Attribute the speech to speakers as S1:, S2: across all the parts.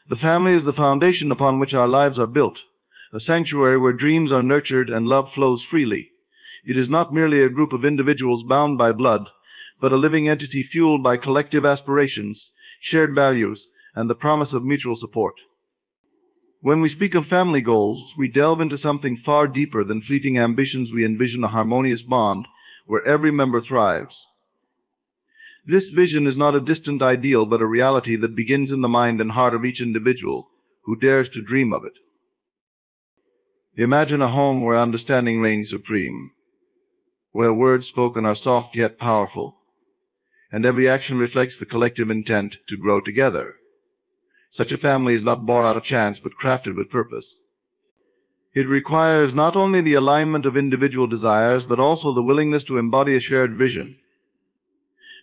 S1: The family is the foundation upon which our lives are built, a sanctuary where dreams are nurtured and love flows freely. It is not merely a group of individuals bound by blood, but a living entity fueled by collective aspirations, shared values, and the promise of mutual support. When we speak of family goals, we delve into something far deeper than fleeting ambitions. We envision a harmonious bond where every member thrives. This vision is not a distant ideal, but a reality that begins in the mind and heart of each individual who dares to dream of it. Imagine a home where understanding reigns supreme, where words spoken are soft yet powerful, and every action reflects the collective intent to grow together. Such a family is not born out of chance, but crafted with purpose. It requires not only the alignment of individual desires, but also the willingness to embody a shared vision.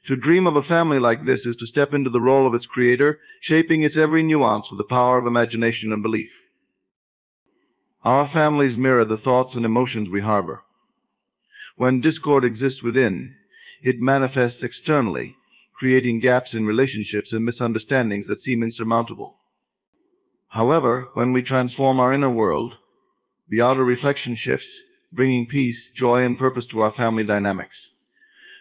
S1: To dream of a family like this is to step into the role of its creator, shaping its every nuance with the power of imagination and belief. Our families mirror the thoughts and emotions we harbor. When discord exists within, it manifests externally, creating gaps in relationships and misunderstandings that seem insurmountable. However, when we transform our inner world, the outer reflection shifts, bringing peace, joy, and purpose to our family dynamics.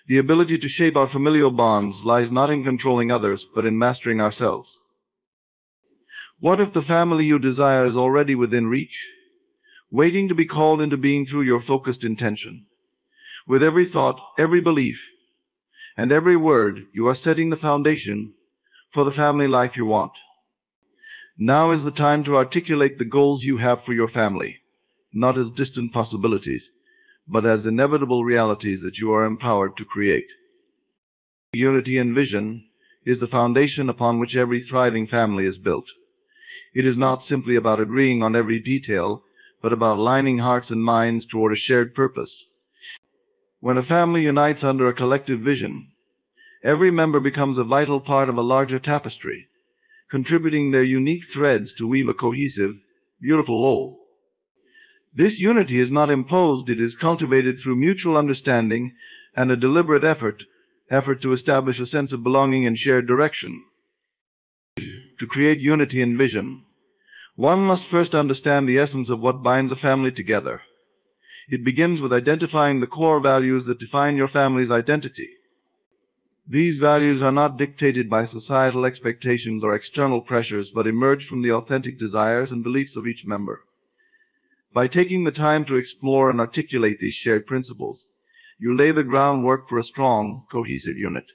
S1: The ability to shape our familial bonds lies not in controlling others, but in mastering ourselves. What if the family you desire is already within reach, waiting to be called into being through your focused intention? With every thought, every belief, and every word, you are setting the foundation for the family life you want. Now is the time to articulate the goals you have for your family, not as distant possibilities, but as inevitable realities that you are empowered to create. Unity and vision is the foundation upon which every thriving family is built. It is not simply about agreeing on every detail, but about aligning hearts and minds toward a shared purpose. When a family unites under a collective vision, every member becomes a vital part of a larger tapestry, contributing their unique threads to weave a cohesive, beautiful whole. This unity is not imposed, it is cultivated through mutual understanding and a deliberate effort to establish a sense of belonging and shared direction. To create unity and vision, one must first understand the essence of what binds a family together. It begins with identifying the core values that define your family's identity. These values are not dictated by societal expectations or external pressures, but emerge from the authentic desires and beliefs of each member. By taking the time to explore and articulate these shared principles, you lay the groundwork for a strong, cohesive unit.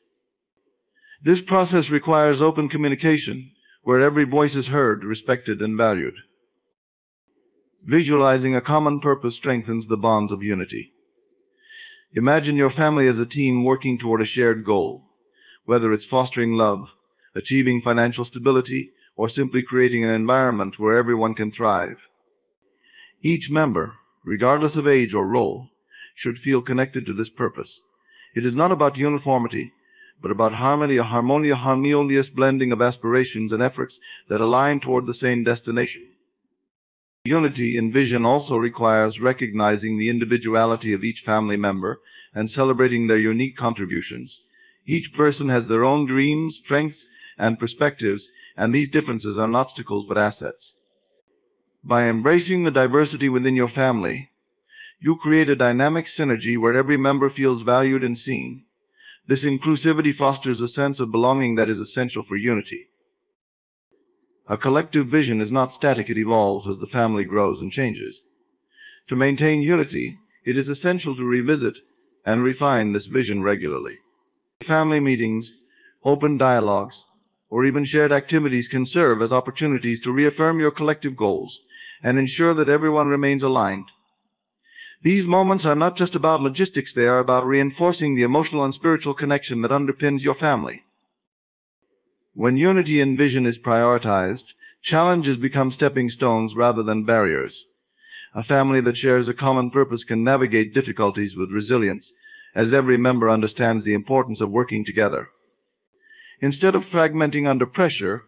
S1: This process requires open communication, where every voice is heard, respected, and valued. Visualizing a common purpose strengthens the bonds of unity. Imagine your family as a team working toward a shared goal, whether it's fostering love, achieving financial stability, or simply creating an environment where everyone can thrive. Each member, regardless of age or role, should feel connected to this purpose. It is not about uniformity, but about harmony, a harmonious blending of aspirations and efforts that align toward the same destination. Unity in vision also requires recognizing the individuality of each family member and celebrating their unique contributions. Each person has their own dreams, strengths, and perspectives, and these differences are not obstacles but assets. By embracing the diversity within your family, you create a dynamic synergy where every member feels valued and seen. This inclusivity fosters a sense of belonging that is essential for unity. A collective vision is not static, it evolves as the family grows and changes. To maintain unity, it is essential to revisit and refine this vision regularly. Family meetings, open dialogues, or even shared activities can serve as opportunities to reaffirm your collective goals and ensure that everyone remains aligned. These moments are not just about logistics, they are about reinforcing the emotional and spiritual connection that underpins your family. When unity and vision is prioritized, challenges become stepping stones rather than barriers. A family that shares a common purpose can navigate difficulties with resilience, as every member understands the importance of working together. Instead of fragmenting under pressure,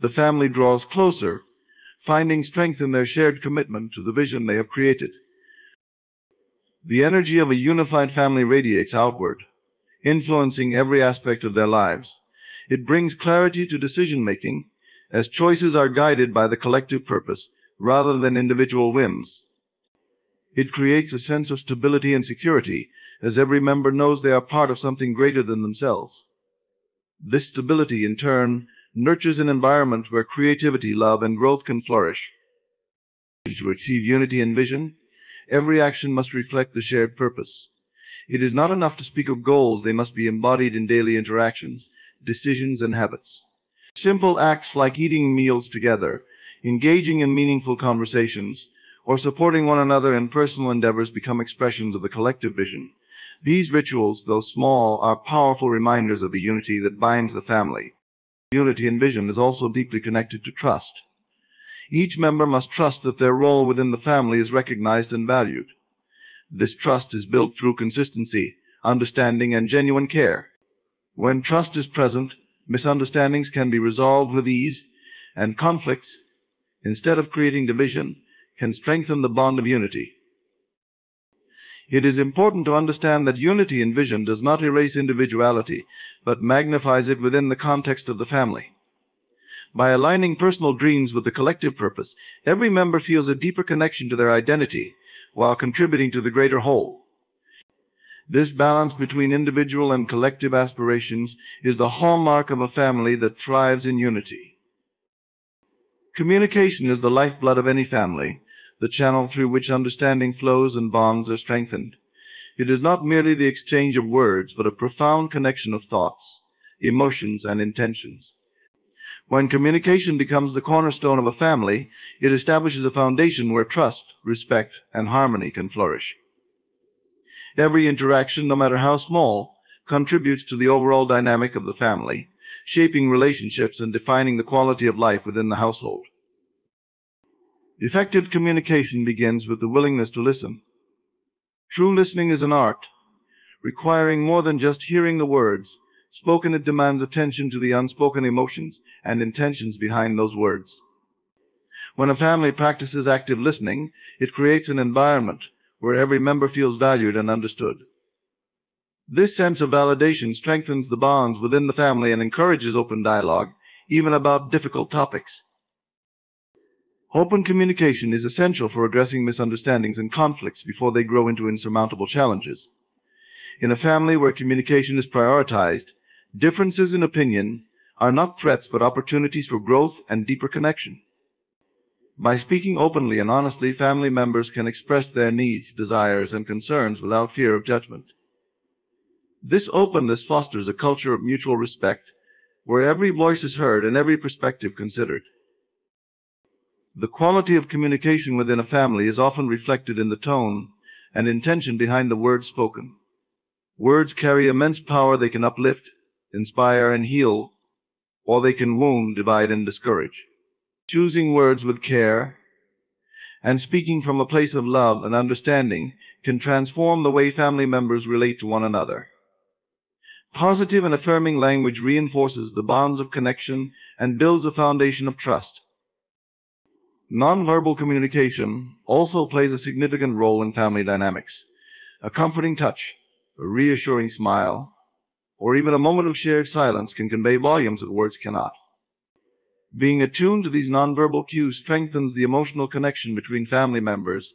S1: the family draws closer, finding strength in their shared commitment to the vision they have created. The energy of a unified family radiates outward, influencing every aspect of their lives. It brings clarity to decision-making as choices are guided by the collective purpose rather than individual whims. It creates a sense of stability and security, as every member knows they are part of something greater than themselves. This stability, in turn, nurtures an environment where creativity, love, and growth can flourish. To achieve unity and vision, every action must reflect the shared purpose. It is not enough to speak of goals, they must be embodied in daily interactions, decisions, and habits. Simple acts like eating meals together, engaging in meaningful conversations, or supporting one another in personal endeavors become expressions of the collective vision. These rituals, though small, are powerful reminders of the unity that binds the family. Unity and vision is also deeply connected to trust. Each member must trust that their role within the family is recognized and valued. This trust is built through consistency, understanding, and genuine care. When trust is present, misunderstandings can be resolved with ease, and conflicts, instead of creating division, can strengthen the bond of unity. It is important to understand that unity in vision does not erase individuality, but magnifies it within the context of the family. By aligning personal dreams with the collective purpose, every member feels a deeper connection to their identity while contributing to the greater whole. This balance between individual and collective aspirations is the hallmark of a family that thrives in unity. Communication is the lifeblood of any family, the channel through which understanding flows and bonds are strengthened. It is not merely the exchange of words, but a profound connection of thoughts, emotions, and intentions. When communication becomes the cornerstone of a family, it establishes a foundation where trust, respect, and harmony can flourish. Every interaction, no matter how small, contributes to the overall dynamic of the family, shaping relationships and defining the quality of life within the household. Effective communication begins with the willingness to listen. True listening is an art, requiring more than just hearing the words. Spoken, it demands attention to the unspoken emotions and intentions behind those words. When a family practices active listening, it creates an environment where every member feels valued and understood. This sense of validation strengthens the bonds within the family and encourages open dialogue, even about difficult topics. Open communication is essential for addressing misunderstandings and conflicts before they grow into insurmountable challenges. In a family where communication is prioritized, differences in opinion are not threats but opportunities for growth and deeper connection. By speaking openly and honestly, family members can express their needs, desires, and concerns without fear of judgment. This openness fosters a culture of mutual respect, where every voice is heard and every perspective considered. The quality of communication within a family is often reflected in the tone and intention behind the words spoken. Words carry immense power. They can uplift, inspire, and heal, or they can wound, divide, and discourage. Choosing words with care and speaking from a place of love and understanding can transform the way family members relate to one another. Positive and affirming language reinforces the bonds of connection and builds a foundation of trust. Nonverbal communication also plays a significant role in family dynamics. A comforting touch, a reassuring smile, or even a moment of shared silence can convey volumes that words cannot. Being attuned to these nonverbal cues strengthens the emotional connection between family members,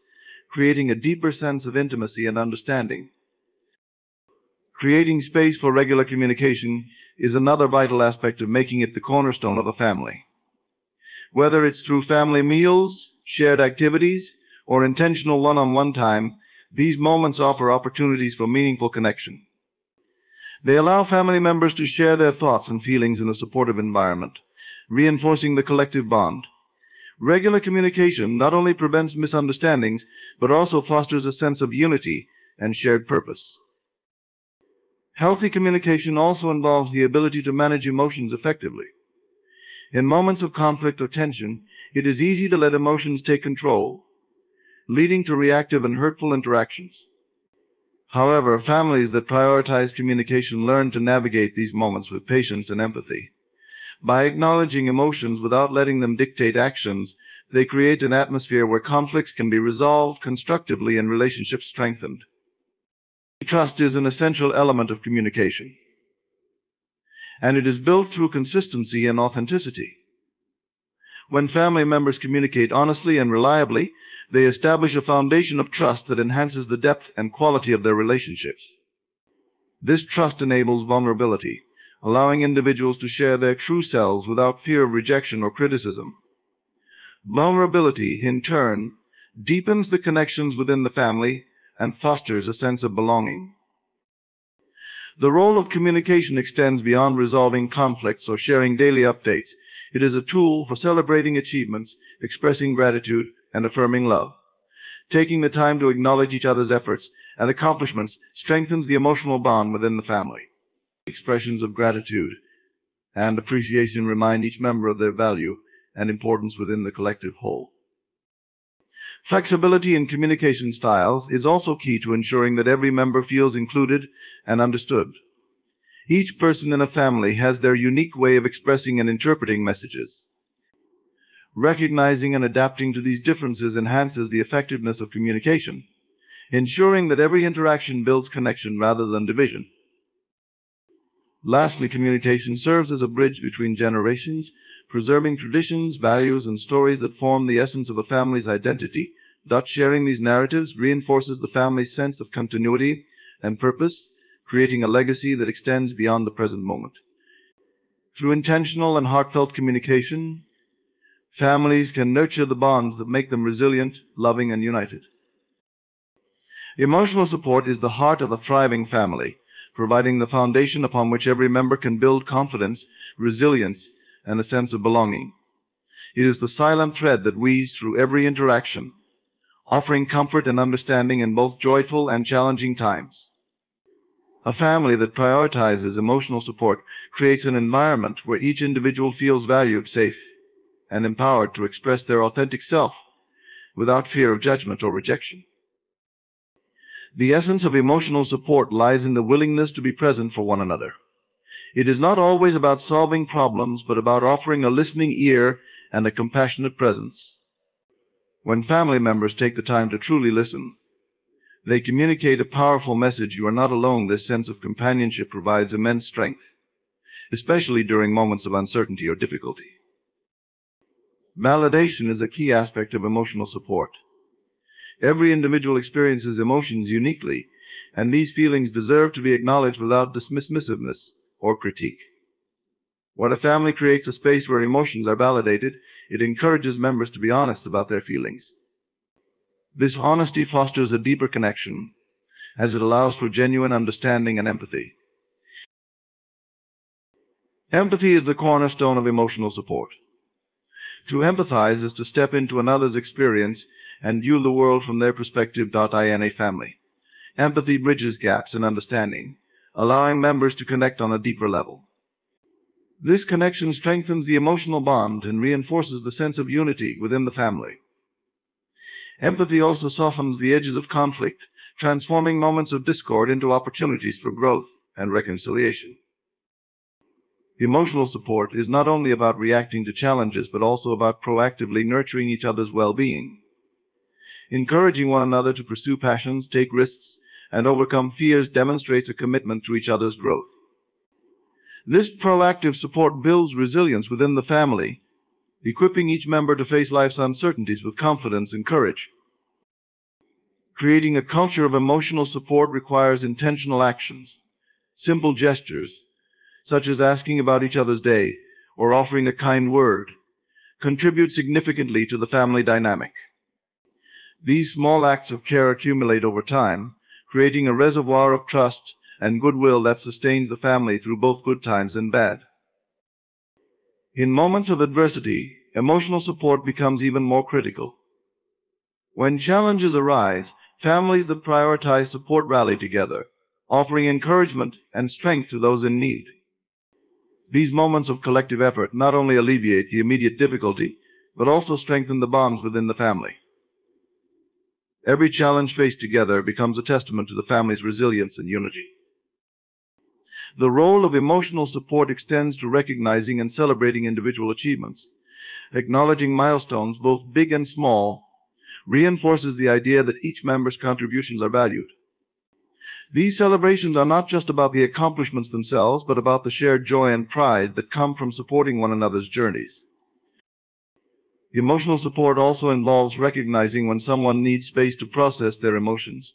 S1: creating a deeper sense of intimacy and understanding. Creating space for regular communication is another vital aspect of making it the cornerstone of a family. Whether it's through family meals, shared activities, or intentional one-on-one time, these moments offer opportunities for meaningful connection. They allow family members to share their thoughts and feelings in a supportive environment, reinforcing the collective bond. Regular communication not only prevents misunderstandings, but also fosters a sense of unity and shared purpose. Healthy communication also involves the ability to manage emotions effectively. In moments of conflict or tension, it is easy to let emotions take control, leading to reactive and hurtful interactions. However, families that prioritize communication learn to navigate these moments with patience and empathy. By acknowledging emotions without letting them dictate actions, they create an atmosphere where conflicts can be resolved constructively and relationships strengthened. Trust is an essential element of communication, and it is built through consistency and authenticity. When family members communicate honestly and reliably, they establish a foundation of trust that enhances the depth and quality of their relationships. This trust enables vulnerability, allowing individuals to share their true selves without fear of rejection or criticism. Vulnerability, in turn, deepens the connections within the family and fosters a sense of belonging. The role of communication extends beyond resolving conflicts or sharing daily updates. It is a tool for celebrating achievements, expressing gratitude, and affirming love. Taking the time to acknowledge each other's efforts and accomplishments strengthens the emotional bond within the family. Expressions of gratitude and appreciation remind each member of their value and importance within the collective whole. Flexibility in communication styles is also key to ensuring that every member feels included and understood. Each person in a family has their unique way of expressing and interpreting messages. Recognizing and adapting to these differences enhances the effectiveness of communication, ensuring that every interaction builds connection rather than division. Lastly, communication serves as a bridge between generations, preserving traditions, values, and stories that form the essence of a family's identity. Thus, sharing these narratives reinforces the family's sense of continuity and purpose, creating a legacy that extends beyond the present moment. Through intentional and heartfelt communication, families can nurture the bonds that make them resilient, loving, and united. Emotional support is the heart of a thriving family, providing the foundation upon which every member can build confidence, resilience, and a sense of belonging. It is the silent thread that weaves through every interaction, offering comfort and understanding in both joyful and challenging times. A family that prioritizes emotional support creates an environment where each individual feels valued, safe, and empowered to express their authentic self without fear of judgment or rejection. The essence of emotional support lies in the willingness to be present for one another. It is not always about solving problems, but about offering a listening ear and a compassionate presence. When family members take the time to truly listen, they communicate a powerful message: you are not alone. This sense of companionship provides immense strength, especially during moments of uncertainty or difficulty. Validation is a key aspect of emotional support. Every individual experiences emotions uniquely, and these feelings deserve to be acknowledged without dismissiveness or critique. When a family creates a space where emotions are validated, it encourages members to be honest about their feelings. This honesty fosters a deeper connection, as it allows for genuine understanding and empathy. Empathy is the cornerstone of emotional support. To empathize is to step into another's experience and view the world from their perspective. In a family, empathy bridges gaps in understanding, allowing members to connect on a deeper level. This connection strengthens the emotional bond and reinforces the sense of unity within the family. Empathy also softens the edges of conflict, transforming moments of discord into opportunities for growth and reconciliation. Emotional support is not only about reacting to challenges, but also about proactively nurturing each other's well-being. Encouraging one another to pursue passions, take risks, and overcome fears demonstrates a commitment to each other's growth. This proactive support builds resilience within the family, equipping each member to face life's uncertainties with confidence and courage. Creating a culture of emotional support requires intentional actions. Simple gestures, such as asking about each other's day or offering a kind word, contribute significantly to the family dynamic. These small acts of care accumulate over time, creating a reservoir of trust and goodwill that sustains the family through both good times and bad. In moments of adversity, emotional support becomes even more critical. When challenges arise, families that prioritize support rally together, offering encouragement and strength to those in need. These moments of collective effort not only alleviate the immediate difficulty, but also strengthen the bonds within the family. Every challenge faced together becomes a testament to the family's resilience and unity. The role of emotional support extends to recognizing and celebrating individual achievements. Acknowledging milestones, both big and small, reinforces the idea that each member's contributions are valued. These celebrations are not just about the accomplishments themselves, but about the shared joy and pride that come from supporting one another's journeys. Emotional support also involves recognizing when someone needs space to process their emotions.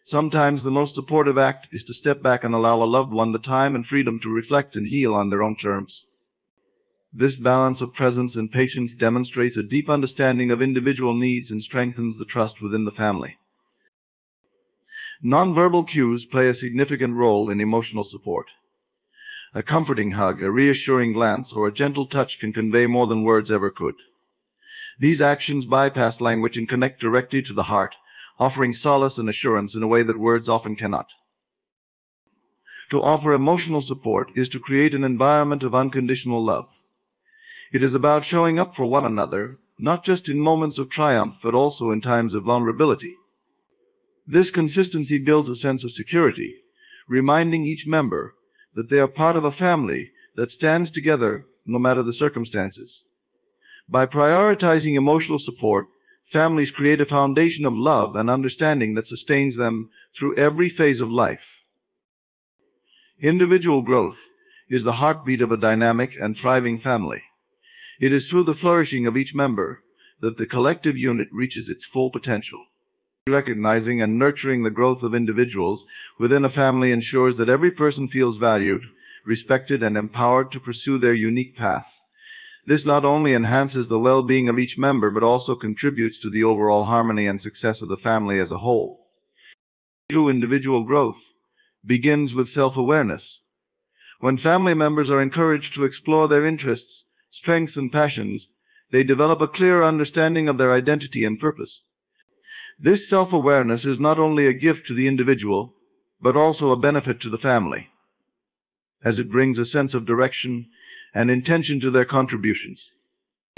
S1: Sometimes the most supportive act is to step back and allow a loved one the time and freedom to reflect and heal on their own terms. This balance of presence and patience demonstrates a deep understanding of individual needs and strengthens the trust within the family. Nonverbal cues play a significant role in emotional support. A comforting hug, a reassuring glance, or a gentle touch can convey more than words ever could. These actions bypass language and connect directly to the heart, offering solace and assurance in a way that words often cannot. To offer emotional support is to create an environment of unconditional love. It is about showing up for one another, not just in moments of triumph, but also in times of vulnerability. This consistency builds a sense of security, reminding each member that they are part of a family that stands together no matter the circumstances. By prioritizing emotional support, families create a foundation of love and understanding that sustains them through every phase of life. Individual growth is the heartbeat of a dynamic and thriving family. It is through the flourishing of each member that the collective unit reaches its full potential. Recognizing and nurturing the growth of individuals within a family ensures that every person feels valued, respected, and empowered to pursue their unique path. This not only enhances the well-being of each member, but also contributes to the overall harmony and success of the family as a whole. True individual growth begins with self-awareness. When family members are encouraged to explore their interests, strengths, and passions, they develop a clear understanding of their identity and purpose. This self-awareness is not only a gift to the individual, but also a benefit to the family, as it brings a sense of direction and intention to their contributions.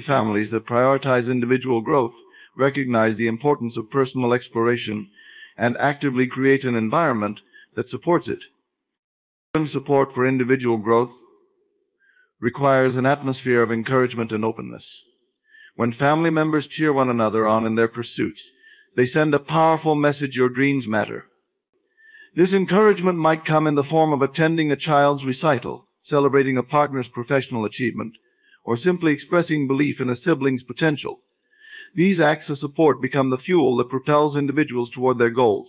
S1: Families that prioritize individual growth recognize the importance of personal exploration and actively create an environment that supports it. Support for individual growth requires an atmosphere of encouragement and openness. When family members cheer one another on in their pursuits, they send a powerful message: your dreams matter. This encouragement might come in the form of attending a child's recital, celebrating a partner's professional achievement, or simply expressing belief in a sibling's potential. These acts of support become the fuel that propels individuals toward their goals,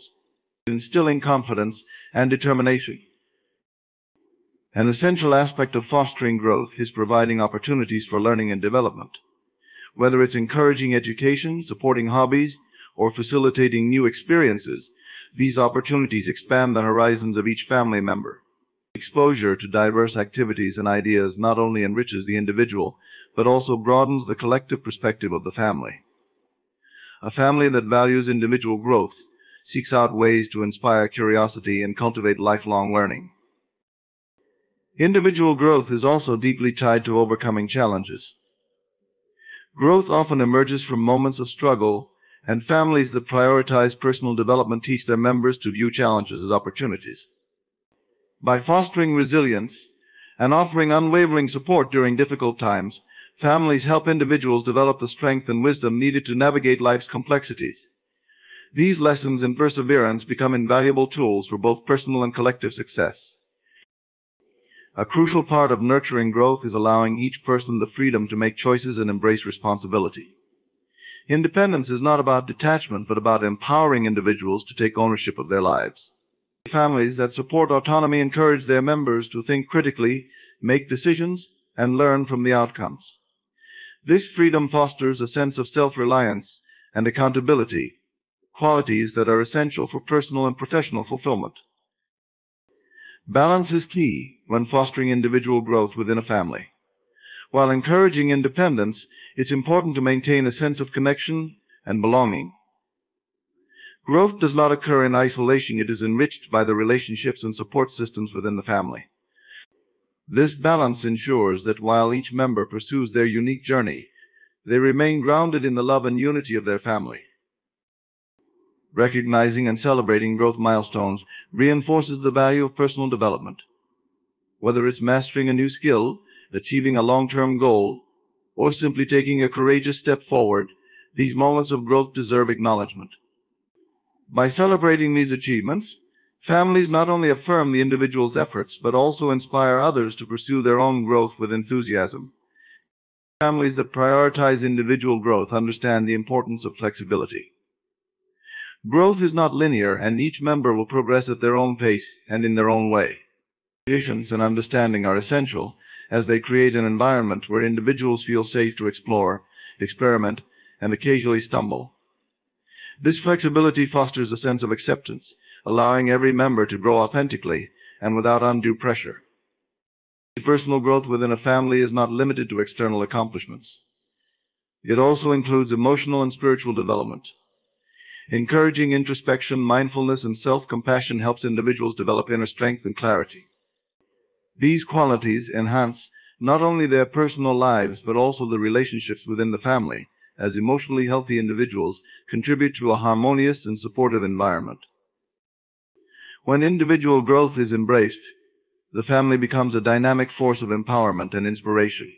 S1: instilling confidence and determination. An essential aspect of fostering growth is providing opportunities for learning and development. Whether it's encouraging education, supporting hobbies, or facilitating new experiences, these opportunities expand the horizons of each family member. Exposure to diverse activities and ideas not only enriches the individual, but also broadens the collective perspective of the family. A family that values individual growth seeks out ways to inspire curiosity and cultivate lifelong learning. Individual growth is also deeply tied to overcoming challenges. Growth often emerges from moments of struggle, and families that prioritize personal development teach their members to view challenges as opportunities. By fostering resilience and offering unwavering support during difficult times, families help individuals develop the strength and wisdom needed to navigate life's complexities. These lessons in perseverance become invaluable tools for both personal and collective success. A crucial part of nurturing growth is allowing each person the freedom to make choices and embrace responsibility. Independence is not about detachment, but about empowering individuals to take ownership of their lives. Families that support autonomy encourage their members to think critically, make decisions, and learn from the outcomes. This freedom fosters a sense of self-reliance and accountability, qualities that are essential for personal and professional fulfillment. Balance is key when fostering individual growth within a family. While encouraging independence, it's important to maintain a sense of connection and belonging. Growth does not occur in isolation. It is enriched by the relationships and support systems within the family. This balance ensures that while each member pursues their unique journey, they remain grounded in the love and unity of their family. Recognizing and celebrating growth milestones reinforces the value of personal development. Whether it's mastering a new skill, achieving a long-term goal, or simply taking a courageous step forward, these moments of growth deserve acknowledgement. By celebrating these achievements, families not only affirm the individual's efforts, but also inspire others to pursue their own growth with enthusiasm. Families that prioritize individual growth understand the importance of flexibility. Growth is not linear, and each member will progress at their own pace and in their own way. Patience and understanding are essential as they create an environment where individuals feel safe to explore, experiment, and occasionally stumble. This flexibility fosters a sense of acceptance, allowing every member to grow authentically and without undue pressure. Personal growth within a family is not limited to external accomplishments. It also includes emotional and spiritual development. Encouraging introspection, mindfulness, and self-compassion helps individuals develop inner strength and clarity. These qualities enhance not only their personal lives but also the relationships within the family, as emotionally healthy individuals contribute to a harmonious and supportive environment. When individual growth is embraced, the family becomes a dynamic force of empowerment and inspiration.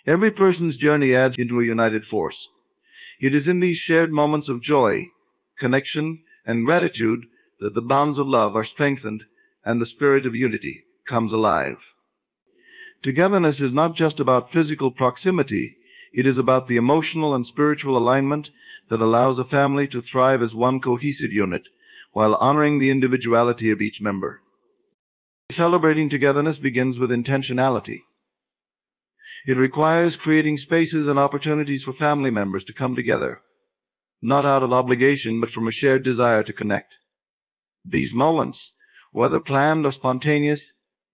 S1: Every person's journey adds into a united force. It is in these shared moments of joy, connection, and gratitude that the bonds of love are strengthened and the spirit of unity comes alive. Togetherness is not just about physical proximity, it is about the emotional and spiritual alignment that allows a family to thrive as one cohesive unit while honoring the individuality of each member. Celebrating togetherness begins with intentionality. It requires creating spaces and opportunities for family members to come together, not out of obligation but from a shared desire to connect. These moments, whether planned or spontaneous,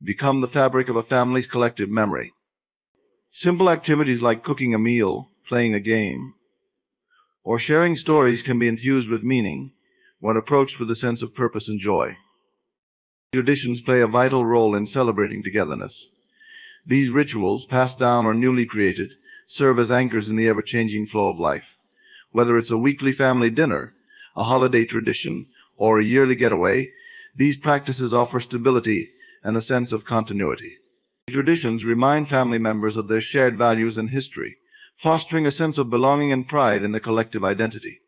S1: become the fabric of a family's collective memory. Simple activities like cooking a meal, playing a game, or sharing stories can be infused with meaning when approached with a sense of purpose and joy. Traditions play a vital role in celebrating togetherness. These rituals, passed down or newly created, serve as anchors in the ever-changing flow of life. Whether it's a weekly family dinner, a holiday tradition, or a yearly getaway, these practices offer stability and a sense of continuity. Traditions remind family members of their shared values and history, fostering a sense of belonging and pride in the collective identity.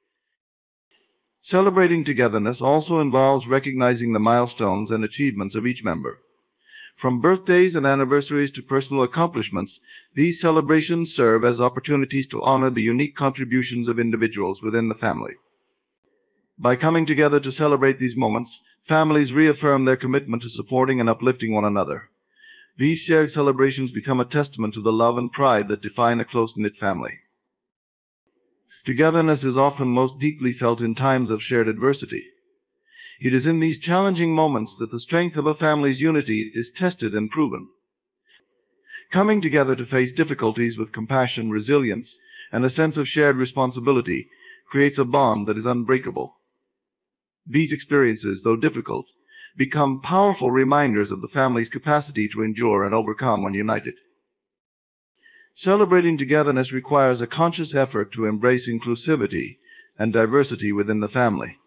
S1: Celebrating togetherness also involves recognizing the milestones and achievements of each member. From birthdays and anniversaries to personal accomplishments, these celebrations serve as opportunities to honor the unique contributions of individuals within the family. By coming together to celebrate these moments, families reaffirm their commitment to supporting and uplifting one another. These shared celebrations become a testament to the love and pride that define a close-knit family. Togetherness is often most deeply felt in times of shared adversity. It is in these challenging moments that the strength of a family's unity is tested and proven. Coming together to face difficulties with compassion, resilience, and a sense of shared responsibility creates a bond that is unbreakable. These experiences, though difficult, become powerful reminders of the family's capacity to endure and overcome when united. Celebrating togetherness requires a conscious effort to embrace inclusivity and diversity within the family.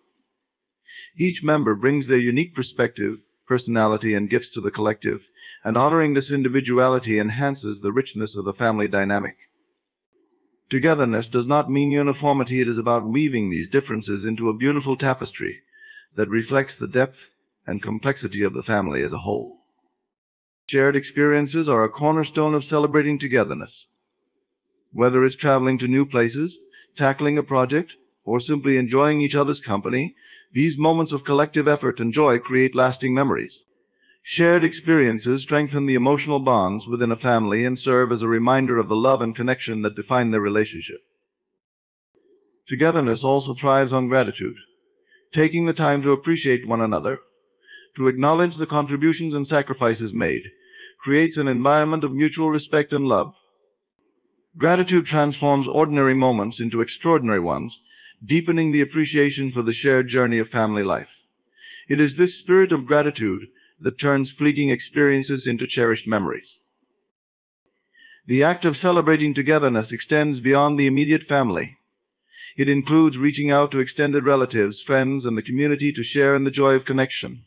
S1: Each member brings their unique perspective, personality, and gifts to the collective, and honoring this individuality enhances the richness of the family dynamic. Togetherness does not mean uniformity. It is about weaving these differences into a beautiful tapestry that reflects the depth and complexity of the family as a whole. Shared experiences are a cornerstone of celebrating togetherness. Whether it's traveling to new places, tackling a project, or simply enjoying each other's company, these moments of collective effort and joy create lasting memories. Shared experiences strengthen the emotional bonds within a family and serve as a reminder of the love and connection that define their relationship. Togetherness also thrives on gratitude. Taking the time to appreciate one another, to acknowledge the contributions and sacrifices made, creates an environment of mutual respect and love. Gratitude transforms ordinary moments into extraordinary ones, deepening the appreciation for the shared journey of family life. It is this spirit of gratitude that turns fleeting experiences into cherished memories. The act of celebrating togetherness extends beyond the immediate family. It includes reaching out to extended relatives, friends, and the community to share in the joy of connection.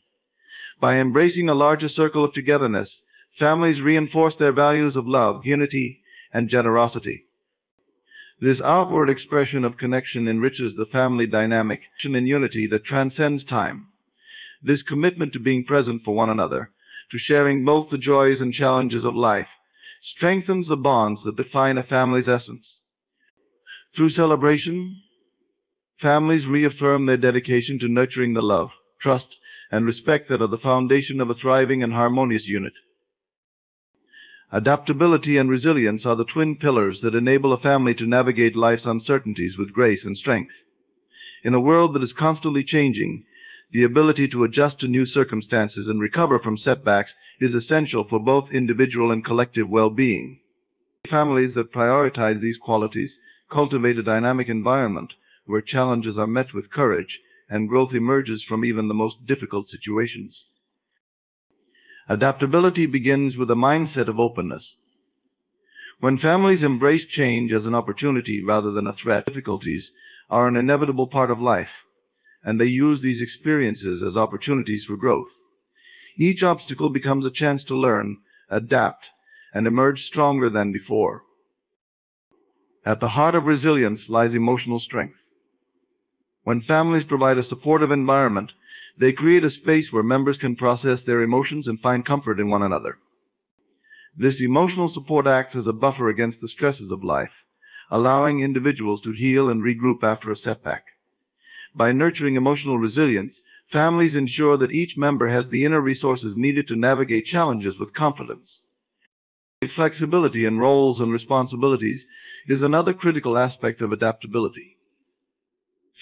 S1: By embracing a larger circle of togetherness, families reinforce their values of love, unity, and generosity. This outward expression of connection enriches the family dynamic in unity that transcends time. This commitment to being present for one another, to sharing both the joys and challenges of life, strengthens the bonds that define a family's essence. Through celebration, families reaffirm their dedication to nurturing the love, trust, and respect that are the foundation of a thriving and harmonious unit. Adaptability and resilience are the twin pillars that enable a family to navigate life's uncertainties with grace and strength. In a world that is constantly changing, the ability to adjust to new circumstances and recover from setbacks is essential for both individual and collective well-being. Families that prioritize these qualities cultivate a dynamic environment where challenges are met with courage and growth emerges from even the most difficult situations. Adaptability begins with a mindset of openness. When families embrace change as an opportunity rather than a threat, difficulties are an inevitable part of life, and they use these experiences as opportunities for growth. Each obstacle becomes a chance to learn, adapt, and emerge stronger than before. At the heart of resilience lies emotional strength. When families provide a supportive environment, they create a space where members can process their emotions and find comfort in one another. This emotional support acts as a buffer against the stresses of life, allowing individuals to heal and regroup after a setback. By nurturing emotional resilience, families ensure that each member has the inner resources needed to navigate challenges with confidence. Flexibility in roles and responsibilities is another critical aspect of adaptability.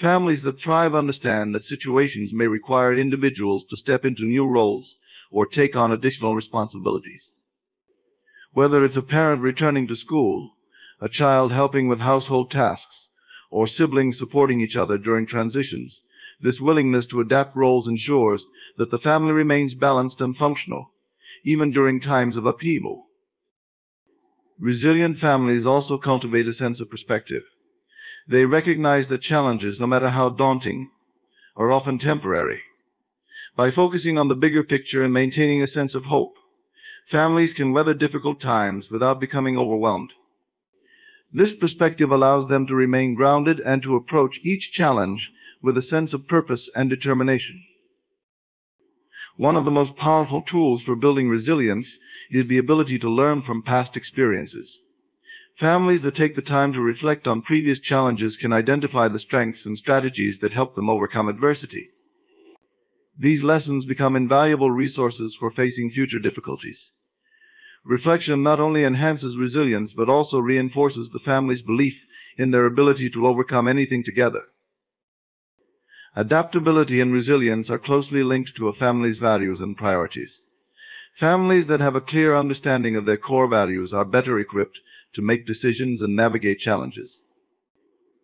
S1: Families that thrive understand that situations may require individuals to step into new roles or take on additional responsibilities. Whether it's a parent returning to school, a child helping with household tasks, or siblings supporting each other during transitions, this willingness to adapt roles ensures that the family remains balanced and functional, even during times of upheaval. Resilient families also cultivate a sense of perspective. They recognize that challenges, no matter how daunting, are often temporary. By focusing on the bigger picture and maintaining a sense of hope, families can weather difficult times without becoming overwhelmed. This perspective allows them to remain grounded and to approach each challenge with a sense of purpose and determination. One of the most powerful tools for building resilience is the ability to learn from past experiences. Families that take the time to reflect on previous challenges can identify the strengths and strategies that help them overcome adversity. These lessons become invaluable resources for facing future difficulties. Reflection not only enhances resilience but also reinforces the family's belief in their ability to overcome anything together. Adaptability and resilience are closely linked to a family's values and priorities. Families that have a clear understanding of their core values are better equipped to make decisions and navigate challenges.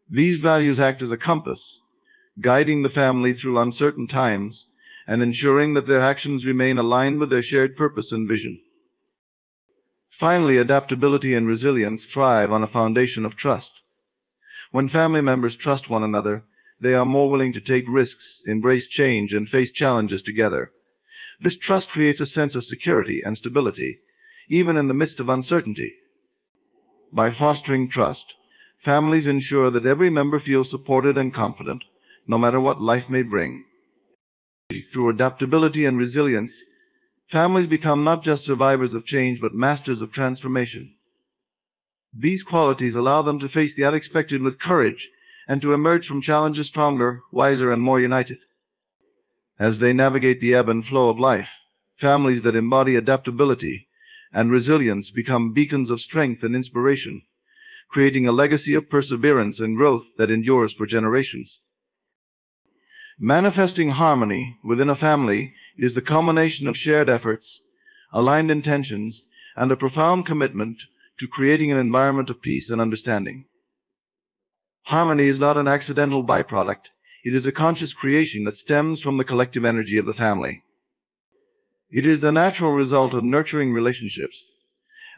S1: These values act as a compass, guiding the family through uncertain times and ensuring that their actions remain aligned with their shared purpose and vision. Finally, adaptability and resilience thrive on a foundation of trust. When family members trust one another, they are more willing to take risks, embrace change, and face challenges together. This trust creates a sense of security and stability, even in the midst of uncertainty. By fostering trust, families ensure that every member feels supported and confident, no matter what life may bring. Through adaptability and resilience, families become not just survivors of change, but masters of transformation. These qualities allow them to face the unexpected with courage and to emerge from challenges stronger, wiser, and more united. As they navigate the ebb and flow of life, families that embody adaptability and resilience become beacons of strength and inspiration, creating a legacy of perseverance and growth that endures for generations. Manifesting harmony within a family is the culmination of shared efforts, aligned intentions, and a profound commitment to creating an environment of peace and understanding. Harmony is not an accidental byproduct. It is a conscious creation that stems from the collective energy of the family. It is the natural result of nurturing relationships,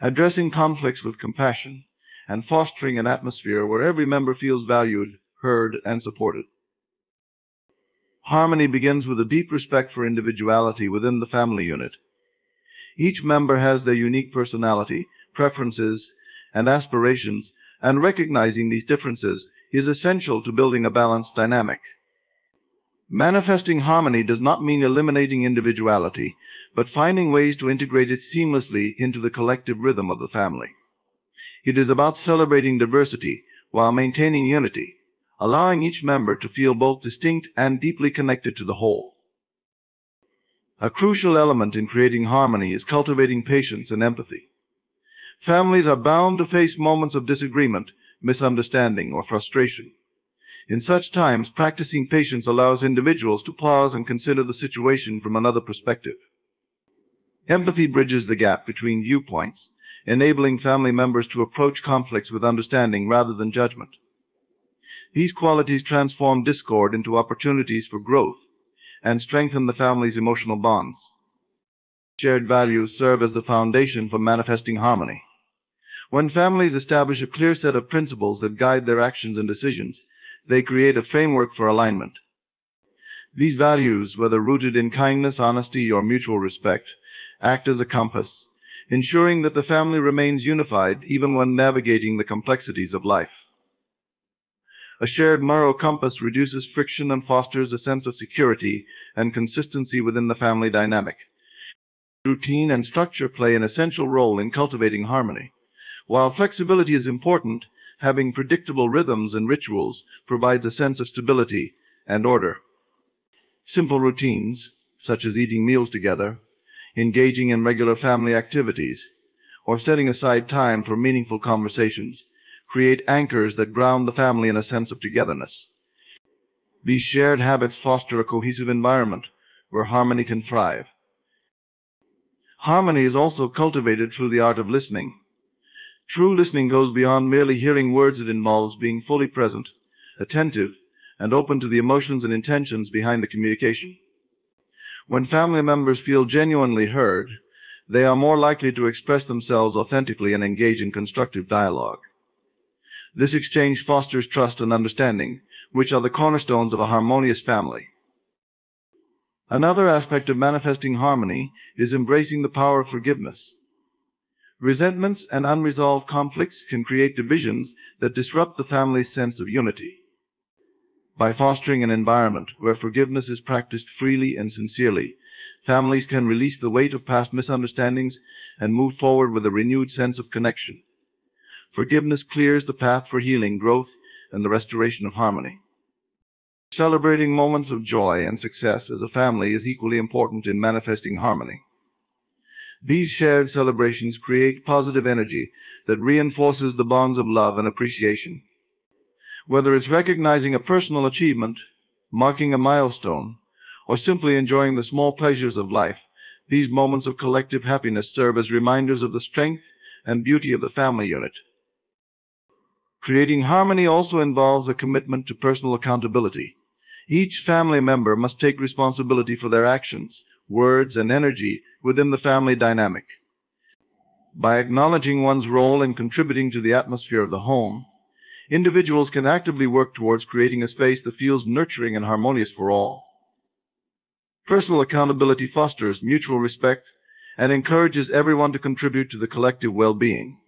S1: addressing conflicts with compassion, and fostering an atmosphere where every member feels valued, heard, and supported. Harmony begins with a deep respect for individuality within the family unit. Each member has their unique personality, preferences, and aspirations, and recognizing these differences is essential to building a balanced dynamic. Manifesting harmony does not mean eliminating individuality, but finding ways to integrate it seamlessly into the collective rhythm of the family. It is about celebrating diversity while maintaining unity, allowing each member to feel both distinct and deeply connected to the whole. A crucial element in creating harmony is cultivating patience and empathy. Families are bound to face moments of disagreement, misunderstanding, or frustration. In such times, practicing patience allows individuals to pause and consider the situation from another perspective. Empathy bridges the gap between viewpoints, enabling family members to approach conflicts with understanding rather than judgment. These qualities transform discord into opportunities for growth and strengthen the family's emotional bonds. Shared values serve as the foundation for manifesting harmony. When families establish a clear set of principles that guide their actions and decisions, they create a framework for alignment. These values, whether rooted in kindness, honesty, or mutual respect, act as a compass, ensuring that the family remains unified even when navigating the complexities of life. A shared moral compass reduces friction and fosters a sense of security and consistency within the family dynamic. Routine and structure play an essential role in cultivating harmony. While flexibility is important, having predictable rhythms and rituals provides a sense of stability and order. Simple routines, such as eating meals together, engaging in regular family activities, or setting aside time for meaningful conversations, create anchors that ground the family in a sense of togetherness. These shared habits foster a cohesive environment where harmony can thrive. Harmony is also cultivated through the art of listening. True listening goes beyond merely hearing words. It involves being fully present, attentive, and open to the emotions and intentions behind the communication. When family members feel genuinely heard, they are more likely to express themselves authentically and engage in constructive dialogue. This exchange fosters trust and understanding, which are the cornerstones of a harmonious family. Another aspect of manifesting harmony is embracing the power of forgiveness. Resentments and unresolved conflicts can create divisions that disrupt the family's sense of unity. By fostering an environment where forgiveness is practiced freely and sincerely, families can release the weight of past misunderstandings and move forward with a renewed sense of connection. Forgiveness clears the path for healing, growth, and the restoration of harmony. Celebrating moments of joy and success as a family is equally important in manifesting harmony. These shared celebrations create positive energy that reinforces the bonds of love and appreciation. Whether it's recognizing a personal achievement, marking a milestone, or simply enjoying the small pleasures of life, these moments of collective happiness serve as reminders of the strength and beauty of the family unit. Creating harmony also involves a commitment to personal accountability. Each family member must take responsibility for their actions, words, and energy within the family dynamic. By acknowledging one's role in contributing to the atmosphere of the home, individuals can actively work towards creating a space that feels nurturing and harmonious for all. Personal accountability fosters mutual respect and encourages everyone to contribute to the collective well-being.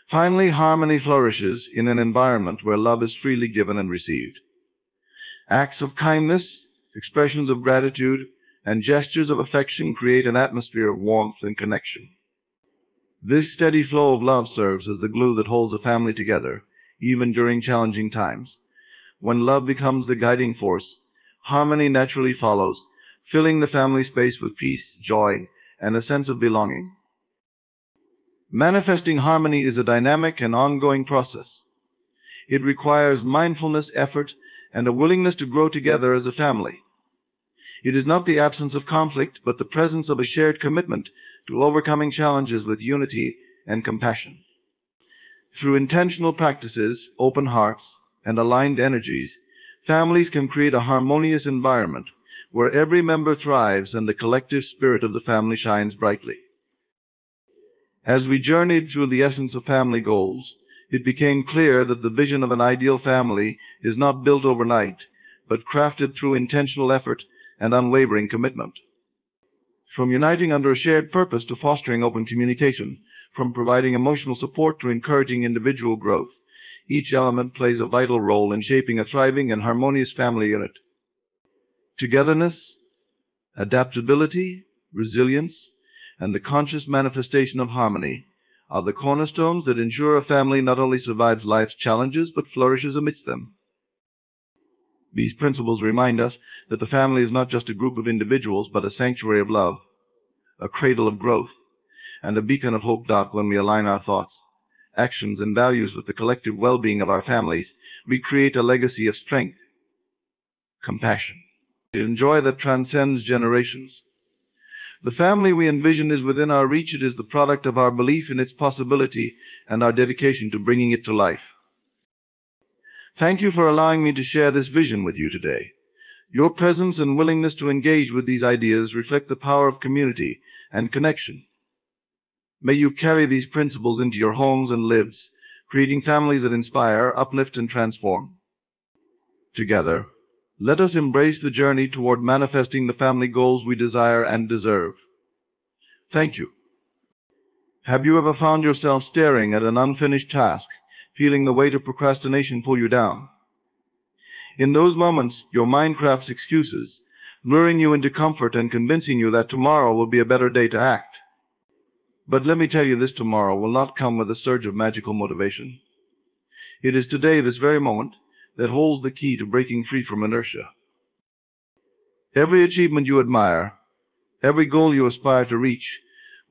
S1: Finally, harmony flourishes in an environment where love is freely given and received. Acts of kindness, expressions of gratitude, and gestures of affection create an atmosphere of warmth and connection. This steady flow of love serves as the glue that holds a family together, even during challenging times. When love becomes the guiding force, harmony naturally follows, filling the family space with peace, joy, and a sense of belonging. Manifesting harmony is a dynamic and ongoing process. It requires mindfulness, effort, and a willingness to grow together as a family. It is not the absence of conflict, but the presence of a shared commitment to overcoming challenges with unity and compassion. Through intentional practices, open hearts, and aligned energies, families can create a harmonious environment where every member thrives and the collective spirit of the family shines brightly. As we journeyed through the essence of family goals, it became clear that the vision of an ideal family is not built overnight, but crafted through intentional effort and unwavering commitment. From uniting under a shared purpose to fostering open communication, from providing emotional support to encouraging individual growth, each element plays a vital role in shaping a thriving and harmonious family unit. Togetherness, adaptability, resilience, and the conscious manifestation of harmony are the cornerstones that ensure a family not only survives life's challenges but flourishes amidst them. These principles remind us that the family is not just a group of individuals but a sanctuary of love, a cradle of growth, and a beacon of hope. When we align our thoughts, actions, and values with the collective well-being of our families, we create a legacy of strength, compassion, and joy that transcends generations. The family we envision is within our reach. It is the product of our belief in its possibility and our dedication to bringing it to life. Thank you for allowing me to share this vision with you today. Your presence and willingness to engage with these ideas reflect the power of community and connection. May you carry these principles into your homes and lives, creating families that inspire, uplift, and transform. Together, let us embrace the journey toward manifesting the family goals we desire and deserve. Thank you. Have you ever found yourself staring at an unfinished task, feeling the weight of procrastination pull you down? In those moments, your mind crafts excuses, luring you into comfort and convincing you that tomorrow will be a better day to act. But let me tell you, this tomorrow will not come with a surge of magical motivation. It is today, this very moment, that holds the key to breaking free from inertia. Every achievement you admire, every goal you aspire to reach,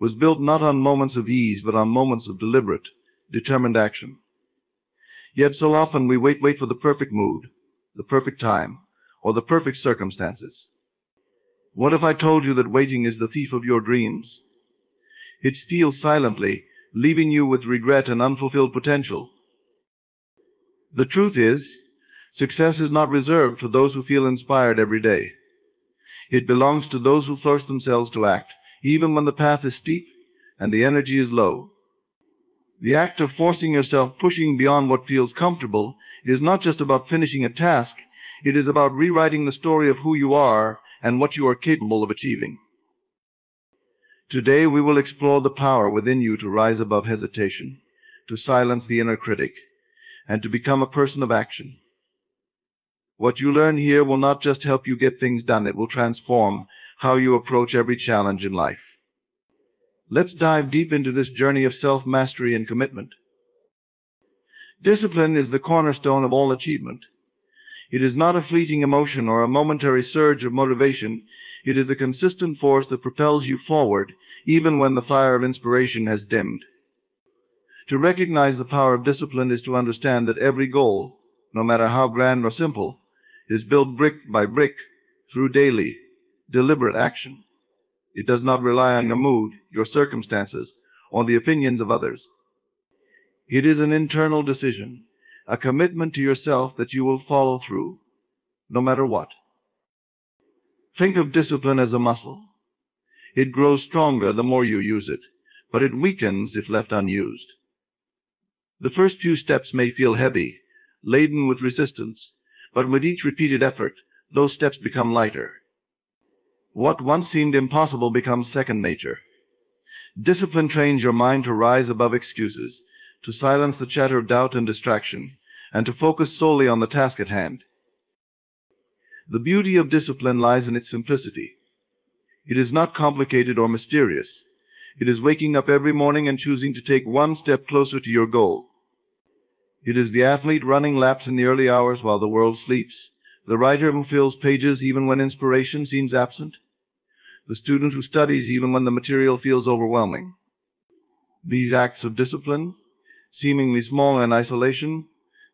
S1: was built not on moments of ease, but on moments of deliberate, determined action. Yet so often we wait for the perfect mood, the perfect time, or the perfect circumstances. What if I told you that waiting is the thief of your dreams? It steals silently, leaving you with regret and unfulfilled potential. The truth is, success is not reserved for those who feel inspired every day. It belongs to those who force themselves to act, even when the path is steep and the energy is low. The act of forcing yourself, pushing beyond what feels comfortable, is not just about finishing a task. It is about rewriting the story of who you are and what you are capable of achieving. Today we will explore the power within you to rise above hesitation, to silence the inner critic, and to become a person of action. What you learn here will not just help you get things done, it will transform how you approach every challenge in life. Let's dive deep into this journey of self-mastery and commitment. Discipline is the cornerstone of all achievement. It is not a fleeting emotion or a momentary surge of motivation. It is a consistent force that propels you forward, even when the fire of inspiration has dimmed. To recognize the power of discipline is to understand that every goal, no matter how grand or simple, is built brick by brick through daily, deliberate action. It does not rely on your mood, your circumstances, or the opinions of others. It is an internal decision, a commitment to yourself that you will follow through, no matter what. Think of discipline as a muscle. It grows stronger the more you use it, but it weakens if left unused. The first few steps may feel heavy, laden with resistance, but with each repeated effort, those steps become lighter. What once seemed impossible becomes second nature. Discipline trains your mind to rise above excuses, to silence the chatter of doubt and distraction, and to focus solely on the task at hand. The beauty of discipline lies in its simplicity. It is not complicated or mysterious. It is waking up every morning and choosing to take one step closer to your goal. It is the athlete running laps in the early hours while the world sleeps, the writer who fills pages even when inspiration seems absent, the student who studies even when the material feels overwhelming. These acts of discipline, seemingly small in isolation,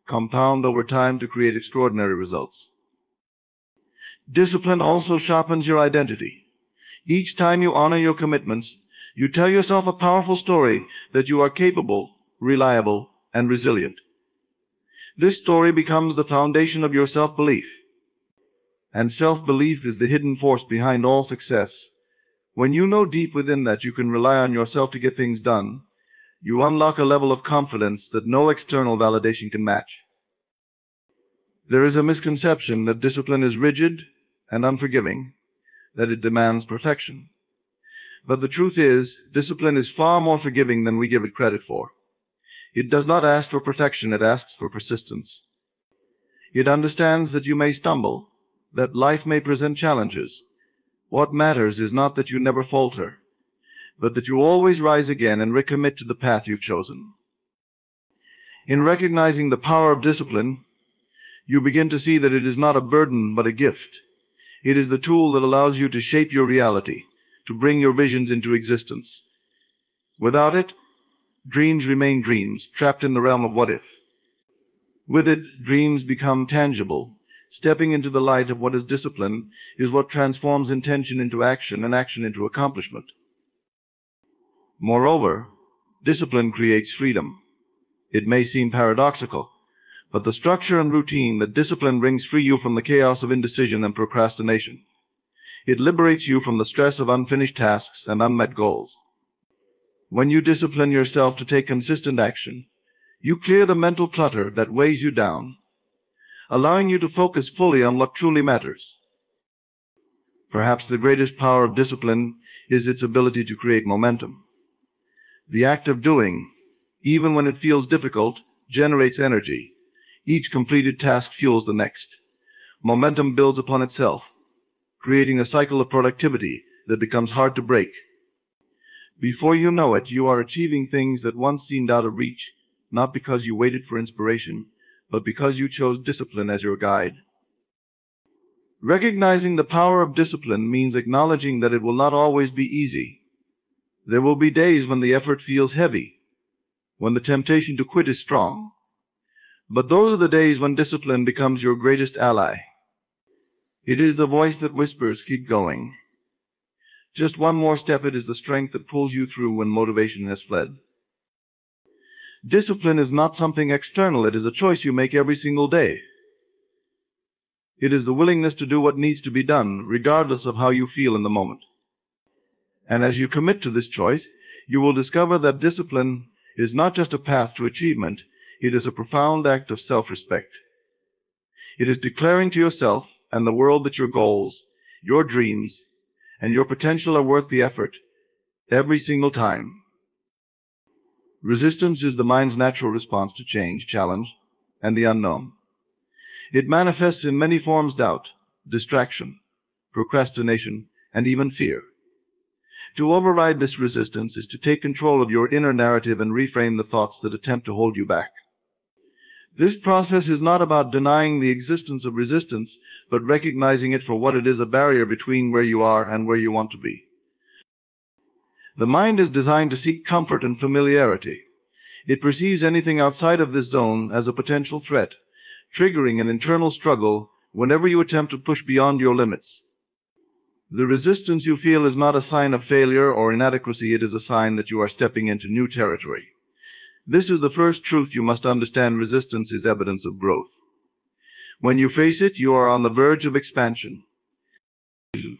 S1: compound over time to create extraordinary results. Discipline also sharpens your identity. Each time you honor your commitments, you tell yourself a powerful story that you are capable, reliable, and resilient. This story becomes the foundation of your self-belief. And self-belief is the hidden force behind all success. When you know deep within that you can rely on yourself to get things done, you unlock a level of confidence that no external validation can match. There is a misconception that discipline is rigid and unforgiving, that it demands perfection. But the truth is, discipline is far more forgiving than we give it credit for. It does not ask for perfection, it asks for persistence. It understands that you may stumble, that life may present challenges. What matters is not that you never falter, but that you always rise again and recommit to the path you've chosen. In recognizing the power of discipline, you begin to see that it is not a burden but a gift. It is the tool that allows you to shape your reality, to bring your visions into existence. Without it, dreams remain dreams, trapped in the realm of what-if. With it, dreams become tangible. Stepping into the light of what is discipline is what transforms intention into action and action into accomplishment. Moreover, discipline creates freedom. It may seem paradoxical, but the structure and routine that discipline brings free you from the chaos of indecision and procrastination. It liberates you from the stress of unfinished tasks and unmet goals. When you discipline yourself to take consistent action, you clear the mental clutter that weighs you down, allowing you to focus fully on what truly matters. Perhaps the greatest power of discipline is its ability to create momentum. The act of doing, even when it feels difficult, generates energy. Each completed task fuels the next. Momentum builds upon itself, creating a cycle of productivity that becomes hard to break. Before you know it, you are achieving things that once seemed out of reach, not because you waited for inspiration, but because you chose discipline as your guide. Recognizing the power of discipline means acknowledging that it will not always be easy. There will be days when the effort feels heavy, when the temptation to quit is strong. But those are the days when discipline becomes your greatest ally. It is the voice that whispers, "Keep going." Just one more step, it is the strength that pulls you through when motivation has fled. Discipline is not something external. It is a choice you make every single day. It is the willingness to do what needs to be done, regardless of how you feel in the moment. And as you commit to this choice, you will discover that discipline is not just a path to achievement. It is a profound act of self-respect. It is declaring to yourself and the world that your goals, your dreams, and your potential are worth the effort every single time. Resistance is the mind's natural response to change, challenge, and the unknown. It manifests in many forms: doubt, distraction, procrastination, and even fear. To override this resistance is to take control of your inner narrative and reframe the thoughts that attempt to hold you back. This process is not about denying the existence of resistance, but recognizing it for what it is: a barrier between where you are and where you want to be. The mind is designed to seek comfort and familiarity. It perceives anything outside of this zone as a potential threat, triggering an internal struggle whenever you attempt to push beyond your limits. The resistance you feel is not a sign of failure or inadequacy. It is a sign that you are stepping into new territory. This is the first truth you must understand: resistance is evidence of growth. When you face it, you are on the verge of expansion.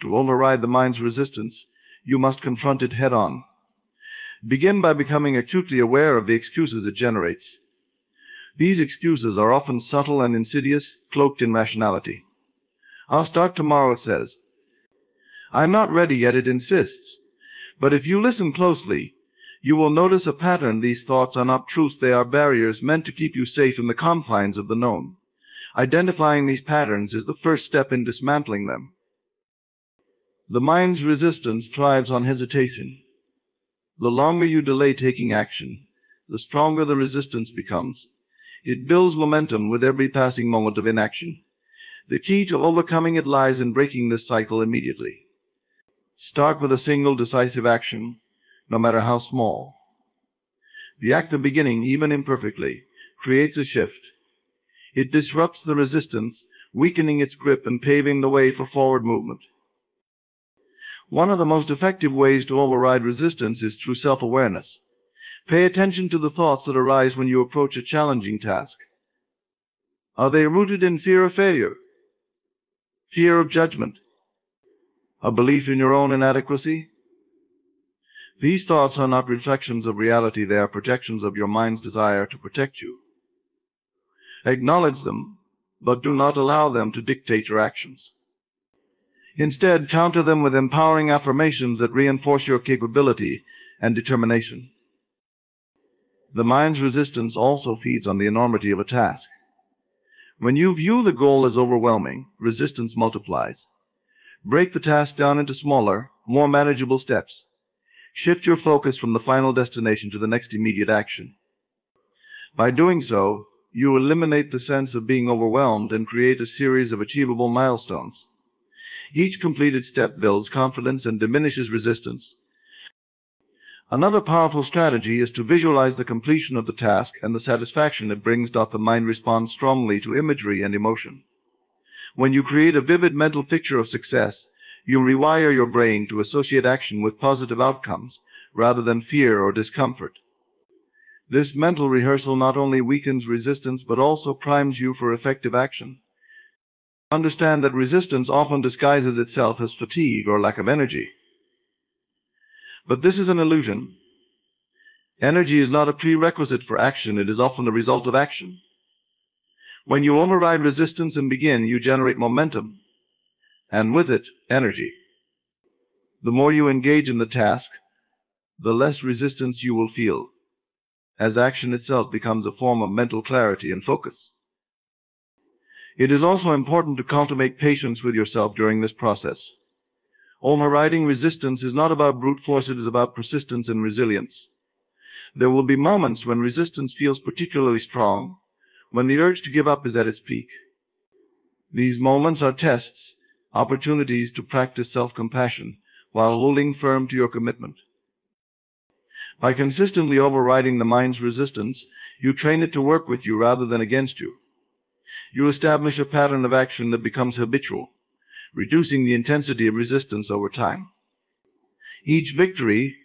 S1: To override the mind's resistance, you must confront it head-on. Begin by becoming acutely aware of the excuses it generates. These excuses are often subtle and insidious, cloaked in rationality. "I'll start tomorrow," it says. "I'm not ready yet," it insists. But if you listen closely, you will notice a pattern. These thoughts are not truths. They are barriers meant to keep you safe in the confines of the known. Identifying these patterns is the first step in dismantling them. The mind's resistance thrives on hesitation. The longer you delay taking action, the stronger the resistance becomes. It builds momentum with every passing moment of inaction. The key to overcoming it lies in breaking this cycle immediately. Start with a single decisive action, no matter how small. The act of beginning, even imperfectly, creates a shift. It disrupts the resistance, weakening its grip and paving the way for forward movement. One of the most effective ways to override resistance is through self-awareness. Pay attention to the thoughts that arise when you approach a challenging task. Are they rooted in fear of failure? Fear of judgment? A belief in your own inadequacy? These thoughts are not reflections of reality. They are projections of your mind's desire to protect you. Acknowledge them, but do not allow them to dictate your actions. Instead, counter them with empowering affirmations that reinforce your capability and determination. The mind's resistance also feeds on the enormity of a task. When you view the goal as overwhelming, resistance multiplies. Break the task down into smaller, more manageable steps. Shift your focus from the final destination to the next immediate action. By doing so, you eliminate the sense of being overwhelmed and create a series of achievable milestones. Each completed step builds confidence and diminishes resistance. Another powerful strategy is to visualize the completion of the task and the satisfaction it brings. The mind responds strongly to imagery and emotion. When you create a vivid mental picture of success, you rewire your brain to associate action with positive outcomes rather than fear or discomfort. This mental rehearsal not only weakens resistance but also primes you for effective action. Understand that resistance often disguises itself as fatigue or lack of energy. But this is an illusion. Energy is not a prerequisite for action, it is often the result of action. When you override resistance and begin, you generate momentum, and with it, energy. The more you engage in the task, the less resistance you will feel, as action itself becomes a form of mental clarity and focus. It is also important to cultivate patience with yourself during this process. Overriding resistance is not about brute force, it is about persistence and resilience. There will be moments when resistance feels particularly strong, when the urge to give up is at its peak. These moments are tests, opportunities to practice self-compassion while holding firm to your commitment. By consistently overriding the mind's resistance, you train it to work with you rather than against you. You establish a pattern of action that becomes habitual, reducing the intensity of resistance over time. Each victory,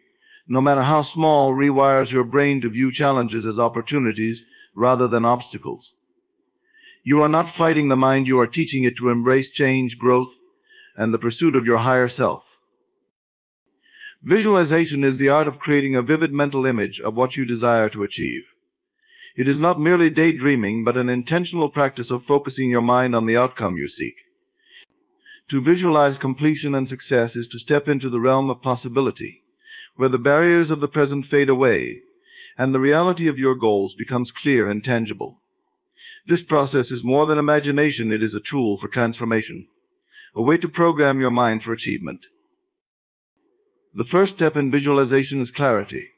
S1: no matter how small, rewires your brain to view challenges as opportunities rather than obstacles. You are not fighting the mind, you are teaching it to embrace change, growth, and the pursuit of your higher self. Visualization is the art of creating a vivid mental image of what you desire to achieve. It is not merely daydreaming, but an intentional practice of focusing your mind on the outcome you seek. To visualize completion and success is to step into the realm of possibility, where the barriers of the present fade away, and the reality of your goals becomes clear and tangible. This process is more than imagination, it is a tool for transformation, a way to program your mind for achievement. The first step in visualization is clarity.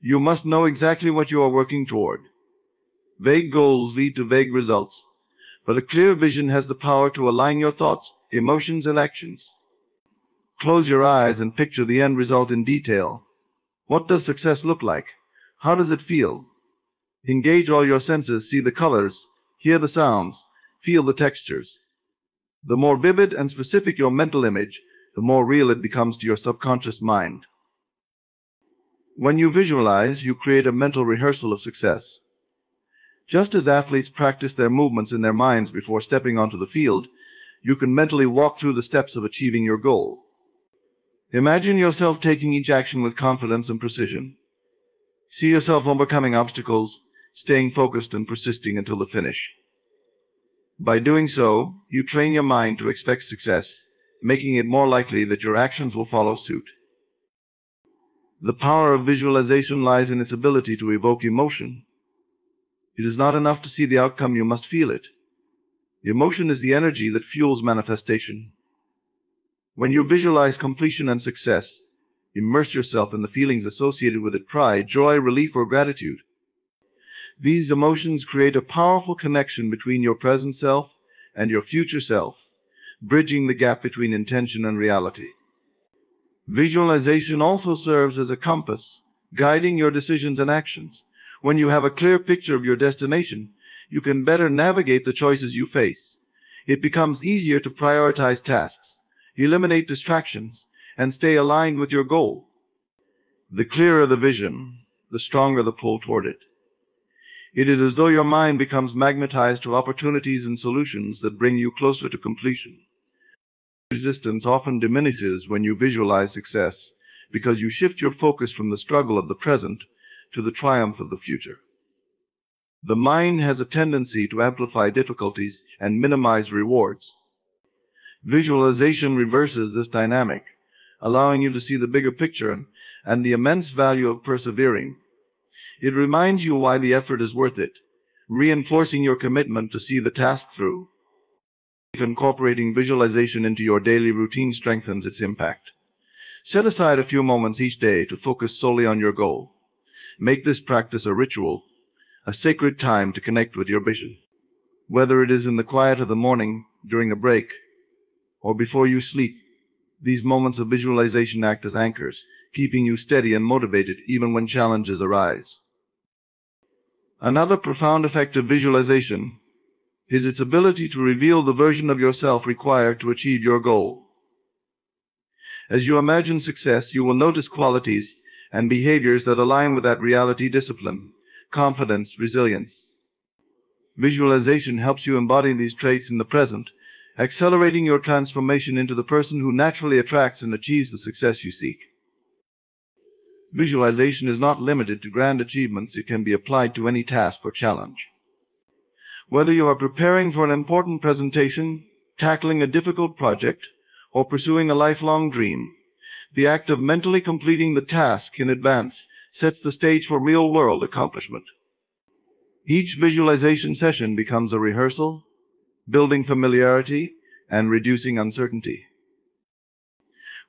S1: You must know exactly what you are working toward. Vague goals lead to vague results, but a clear vision has the power to align your thoughts, emotions, and actions. Close your eyes and picture the end result in detail. What does success look like? How does it feel? Engage all your senses, see the colors, hear the sounds, feel the textures. The more vivid and specific your mental image, the more real it becomes to your subconscious mind. When you visualize, you create a mental rehearsal of success. Just as athletes practice their movements in their minds before stepping onto the field, you can mentally walk through the steps of achieving your goal. Imagine yourself taking each action with confidence and precision. See yourself overcoming obstacles, staying focused and persisting until the finish. By doing so, you train your mind to expect success, making it more likely that your actions will follow suit. The power of visualization lies in its ability to evoke emotion. It is not enough to see the outcome, you must feel it. Emotion is the energy that fuels manifestation. When you visualize completion and success, immerse yourself in the feelings associated with it: pride, joy, relief, or gratitude. These emotions create a powerful connection between your present self and your future self, bridging the gap between intention and reality. Visualization also serves as a compass, guiding your decisions and actions. When you have a clear picture of your destination, you can better navigate the choices you face. It becomes easier to prioritize tasks, eliminate distractions, and stay aligned with your goal. The clearer the vision, the stronger the pull toward it. It is as though your mind becomes magnetized to opportunities and solutions that bring you closer to completion. Resistance often diminishes when you visualize success, because you shift your focus from the struggle of the present to the triumph of the future. The mind has a tendency to amplify difficulties and minimize rewards. Visualization reverses this dynamic, allowing you to see the bigger picture and the immense value of persevering. It reminds you why the effort is worth it, reinforcing your commitment to see the task through. Incorporating visualization into your daily routine strengthens its impact. Set aside a few moments each day to focus solely on your goal. Make this practice a ritual, a sacred time to connect with your vision. Whether it is in the quiet of the morning, during a break, or before you sleep, these moments of visualization act as anchors, keeping you steady and motivated even when challenges arise. Another profound effect of visualization is its ability to reveal the version of yourself required to achieve your goal. As you imagine success, you will notice qualities and behaviors that align with that reality: discipline, confidence, resilience. Visualization helps you embody these traits in the present, accelerating your transformation into the person who naturally attracts and achieves the success you seek. Visualization is not limited to grand achievements. It can be applied to any task or challenge. Whether you are preparing for an important presentation, tackling a difficult project, or pursuing a lifelong dream, the act of mentally completing the task in advance sets the stage for real-world accomplishment. Each visualization session becomes a rehearsal, building familiarity and reducing uncertainty.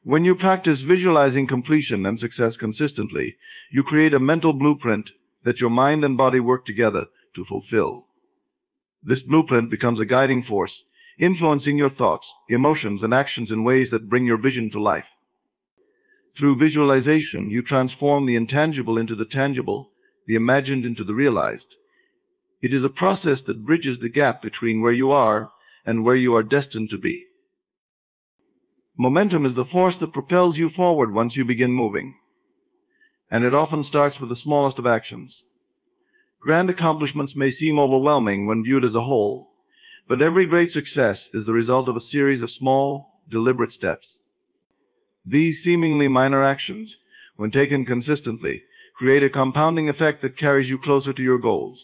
S1: When you practice visualizing completion and success consistently, you create a mental blueprint that your mind and body work together to fulfill. This blueprint becomes a guiding force, influencing your thoughts, emotions, and actions in ways that bring your vision to life. Through visualization, you transform the intangible into the tangible, the imagined into the realized. It is a process that bridges the gap between where you are and where you are destined to be. Momentum is the force that propels you forward once you begin moving, and it often starts with the smallest of actions. Grand accomplishments may seem overwhelming when viewed as a whole, but every great success is the result of a series of small, deliberate steps. These seemingly minor actions, when taken consistently, create a compounding effect that carries you closer to your goals.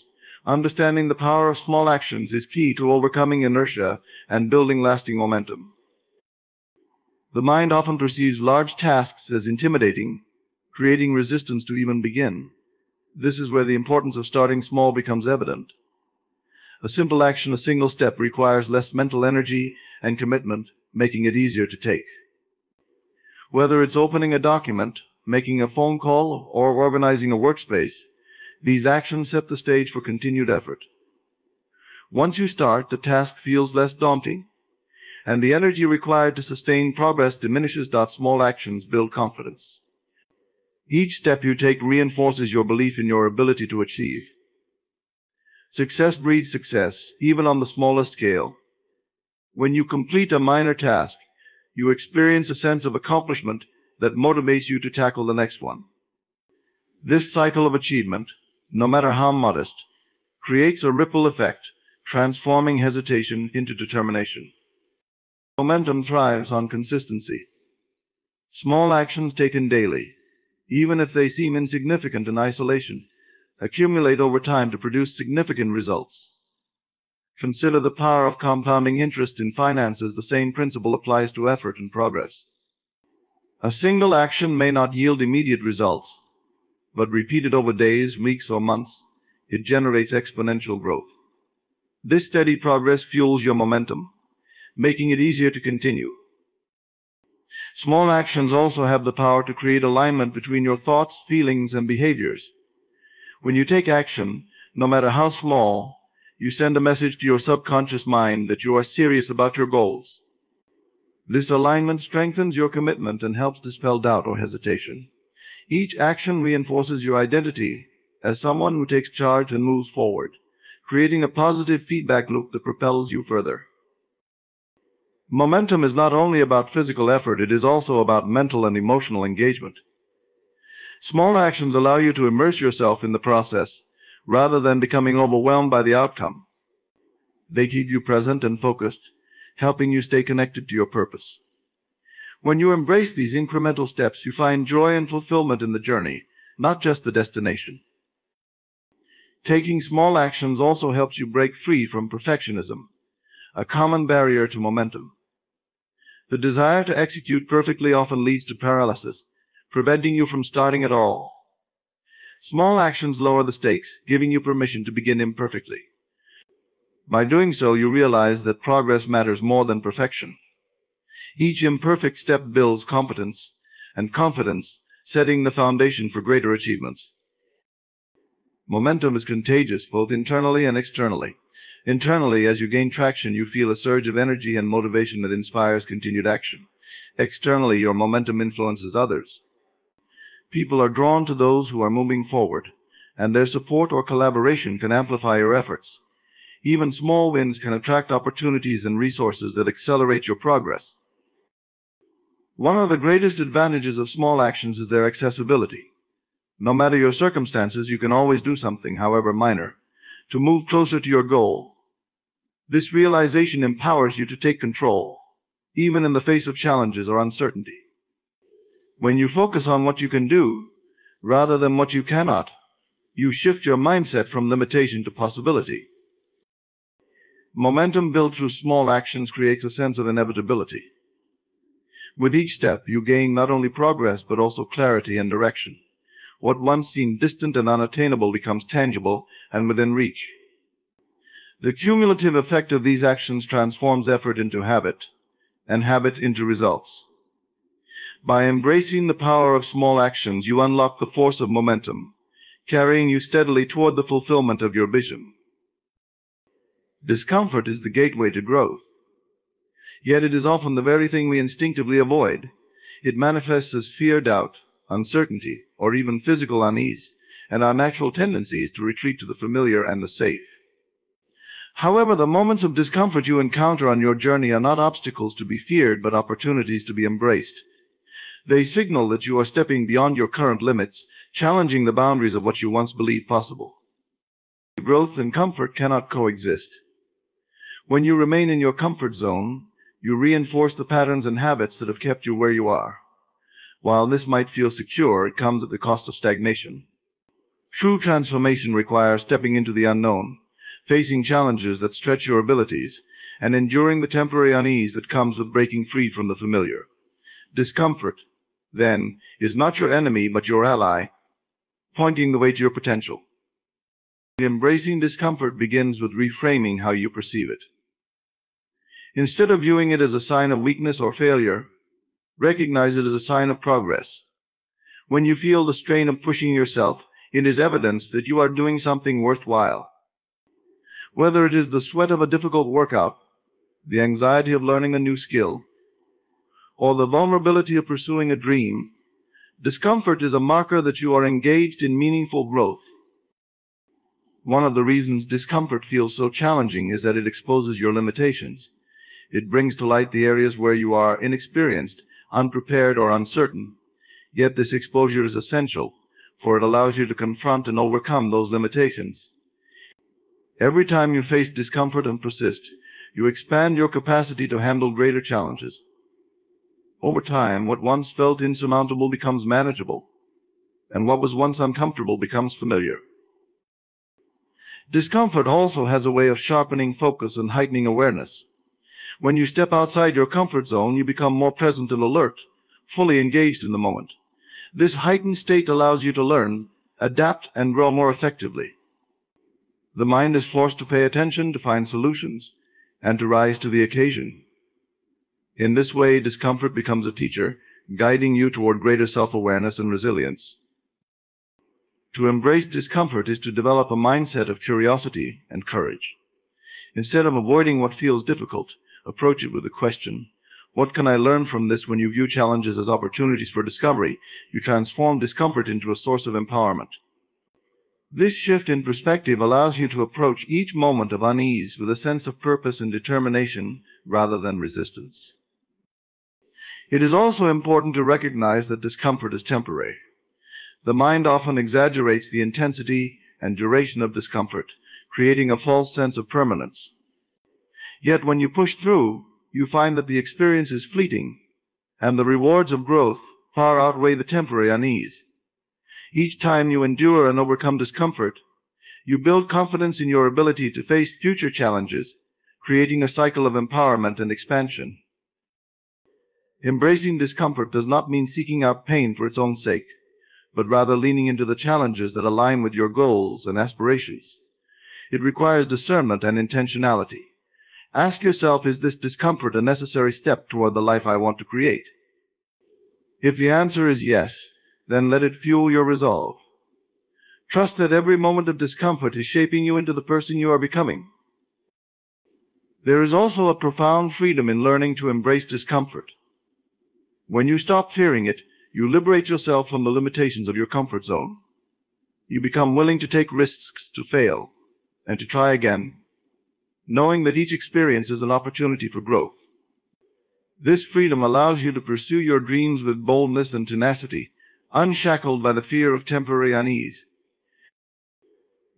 S1: Understanding the power of small actions is key to overcoming inertia and building lasting momentum. The mind often perceives large tasks as intimidating, creating resistance to even begin. This is where the importance of starting small becomes evident. A simple action, a single step, requires less mental energy and commitment, making it easier to take. Whether it's opening a document, making a phone call, or organizing a workspace, these actions set the stage for continued effort. Once you start, the task feels less daunting, and the energy required to sustain progress diminishes. Small actions build confidence. Each step you take reinforces your belief in your ability to achieve. Success breeds success, even on the smallest scale. When you complete a minor task, you experience a sense of accomplishment that motivates you to tackle the next one. This cycle of achievement, no matter how modest, creates a ripple effect, transforming hesitation into determination. Momentum thrives on consistency. Small actions taken daily, even if they seem insignificant in isolation, accumulate over time to produce significant results. Consider the power of compounding interest in finances. The same principle applies to effort and progress. A single action may not yield immediate results, but repeated over days, weeks, or months, it generates exponential growth. This steady progress fuels your momentum, making it easier to continue. Small actions also have the power to create alignment between your thoughts, feelings, and behaviors. When you take action, no matter how small, you send a message to your subconscious mind that you are serious about your goals. This alignment strengthens your commitment and helps dispel doubt or hesitation. Each action reinforces your identity as someone who takes charge and moves forward, creating a positive feedback loop that propels you further. Momentum is not only about physical effort, it is also about mental and emotional engagement. Small actions allow you to immerse yourself in the process rather than becoming overwhelmed by the outcome. They keep you present and focused, helping you stay connected to your purpose. When you embrace these incremental steps, you find joy and fulfillment in the journey, not just the destination. Taking small actions also helps you break free from perfectionism, a common barrier to momentum. The desire to execute perfectly often leads to paralysis, preventing you from starting at all. Small actions lower the stakes, giving you permission to begin imperfectly. By doing so, you realize that progress matters more than perfection. Each imperfect step builds competence and confidence, setting the foundation for greater achievements. Momentum is contagious both internally and externally. Internally, as you gain traction, you feel a surge of energy and motivation that inspires continued action. Externally, your momentum influences others. People are drawn to those who are moving forward, and their support or collaboration can amplify your efforts. Even small wins can attract opportunities and resources that accelerate your progress. One of the greatest advantages of small actions is their accessibility. No matter your circumstances, you can always do something, however minor, to move closer to your goal. This realization empowers you to take control, even in the face of challenges or uncertainty. When you focus on what you can do, rather than what you cannot, you shift your mindset from limitation to possibility. Momentum built through small actions creates a sense of inevitability. With each step, you gain not only progress, but also clarity and direction. What once seemed distant and unattainable becomes tangible and within reach. The cumulative effect of these actions transforms effort into habit, and habit into results. By embracing the power of small actions, you unlock the force of momentum, carrying you steadily toward the fulfillment of your vision. Discomfort is the gateway to growth. Yet it is often the very thing we instinctively avoid. It manifests as fear, doubt, uncertainty, or even physical unease, and our natural tendency is to retreat to the familiar and the safe. However, the moments of discomfort you encounter on your journey are not obstacles to be feared, but opportunities to be embraced. They signal that you are stepping beyond your current limits, challenging the boundaries of what you once believed possible. Growth and comfort cannot coexist. When you remain in your comfort zone, you reinforce the patterns and habits that have kept you where you are. While this might feel secure, it comes at the cost of stagnation. True transformation requires stepping into the unknown, facing challenges that stretch your abilities, and enduring the temporary unease that comes with breaking free from the familiar. Discomfort, then, is not your enemy but your ally, pointing the way to your potential. Embracing discomfort begins with reframing how you perceive it. Instead of viewing it as a sign of weakness or failure, recognize it as a sign of progress. When you feel the strain of pushing yourself, it is evidence that you are doing something worthwhile. Whether it is the sweat of a difficult workout, the anxiety of learning a new skill, or the vulnerability of pursuing a dream, discomfort is a marker that you are engaged in meaningful growth. One of the reasons discomfort feels so challenging is that it exposes your limitations. It brings to light the areas where you are inexperienced, unprepared, or uncertain. Yet this exposure is essential, for it allows you to confront and overcome those limitations. Every time you face discomfort and persist, you expand your capacity to handle greater challenges. Over time, what once felt insurmountable becomes manageable, and what was once uncomfortable becomes familiar. Discomfort also has a way of sharpening focus and heightening awareness. When you step outside your comfort zone, you become more present and alert, fully engaged in the moment. This heightened state allows you to learn, adapt, and grow more effectively. The mind is forced to pay attention, to find solutions, and to rise to the occasion. In this way, discomfort becomes a teacher, guiding you toward greater self-awareness and resilience. To embrace discomfort is to develop a mindset of curiosity and courage. Instead of avoiding what feels difficult, approach it with the question, what can I learn from this? When you view challenges as opportunities for discovery, you transform discomfort into a source of empowerment. This shift in perspective allows you to approach each moment of unease with a sense of purpose and determination rather than resistance. It is also important to recognize that discomfort is temporary. The mind often exaggerates the intensity and duration of discomfort, creating a false sense of permanence. Yet when you push through, you find that the experience is fleeting, and the rewards of growth far outweigh the temporary unease. Each time you endure and overcome discomfort, you build confidence in your ability to face future challenges, creating a cycle of empowerment and expansion. Embracing discomfort does not mean seeking out pain for its own sake, but rather leaning into the challenges that align with your goals and aspirations. It requires discernment and intentionality. Ask yourself, is this discomfort a necessary step toward the life I want to create? If the answer is yes, then let it fuel your resolve. Trust that every moment of discomfort is shaping you into the person you are becoming. There is also a profound freedom in learning to embrace discomfort. When you stop fearing it, you liberate yourself from the limitations of your comfort zone. You become willing to take risks, to fail, and to try again, knowing that each experience is an opportunity for growth. This freedom allows you to pursue your dreams with boldness and tenacity, unshackled by the fear of temporary unease.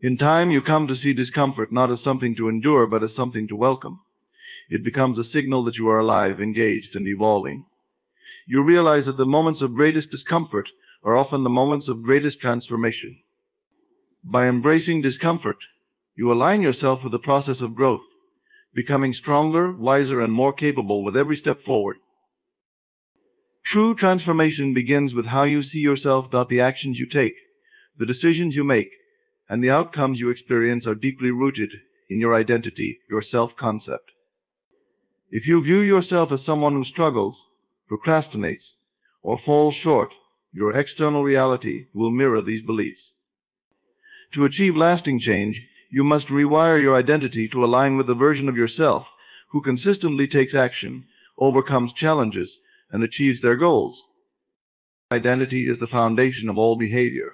S1: In time, you come to see discomfort not as something to endure, but as something to welcome. It becomes a signal that you are alive, engaged, and evolving. You realize that the moments of greatest discomfort are often the moments of greatest transformation. By embracing discomfort, you align yourself with the process of growth, becoming stronger, wiser, and more capable with every step forward. True transformation begins with how you see yourself, that the actions you take, the decisions you make, and the outcomes you experience are deeply rooted in your identity, your self-concept. If you view yourself as someone who struggles, procrastinates, or falls short, your external reality will mirror these beliefs. To achieve lasting change, you must rewire your identity to align with the version of yourself who consistently takes action, overcomes challenges, and achieves their goals. Identity is the foundation of all behavior.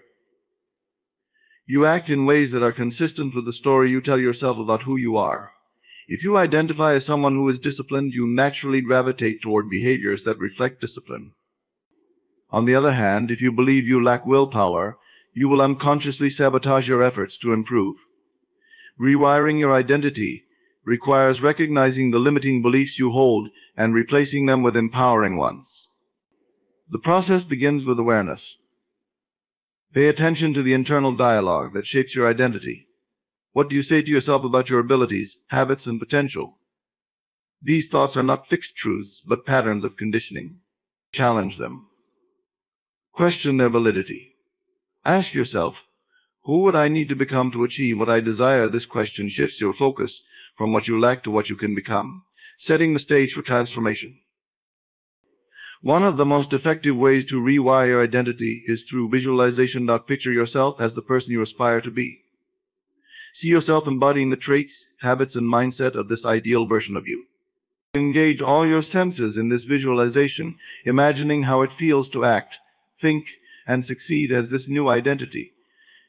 S1: You act in ways that are consistent with the story you tell yourself about who you are. If you identify as someone who is disciplined, you naturally gravitate toward behaviors that reflect discipline. On the other hand, if you believe you lack willpower, you will unconsciously sabotage your efforts to improve. Rewiring your identity requires recognizing the limiting beliefs you hold and replacing them with empowering ones. The process begins with awareness. Pay attention to the internal dialogue that shapes your identity. What do you say to yourself about your abilities, habits, and potential? These thoughts are not fixed truths, but patterns of conditioning. Challenge them. Question their validity. Ask yourself, who would I need to become to achieve what I desire? This question shifts your focus from what you lack to what you can become, setting the stage for transformation. One of the most effective ways to rewire your identity is through visualization. Picture yourself as the person you aspire to be. See yourself embodying the traits, habits, and mindset of this ideal version of you. Engage all your senses in this visualization, imagining how it feels to act, think, and succeed as this new identity.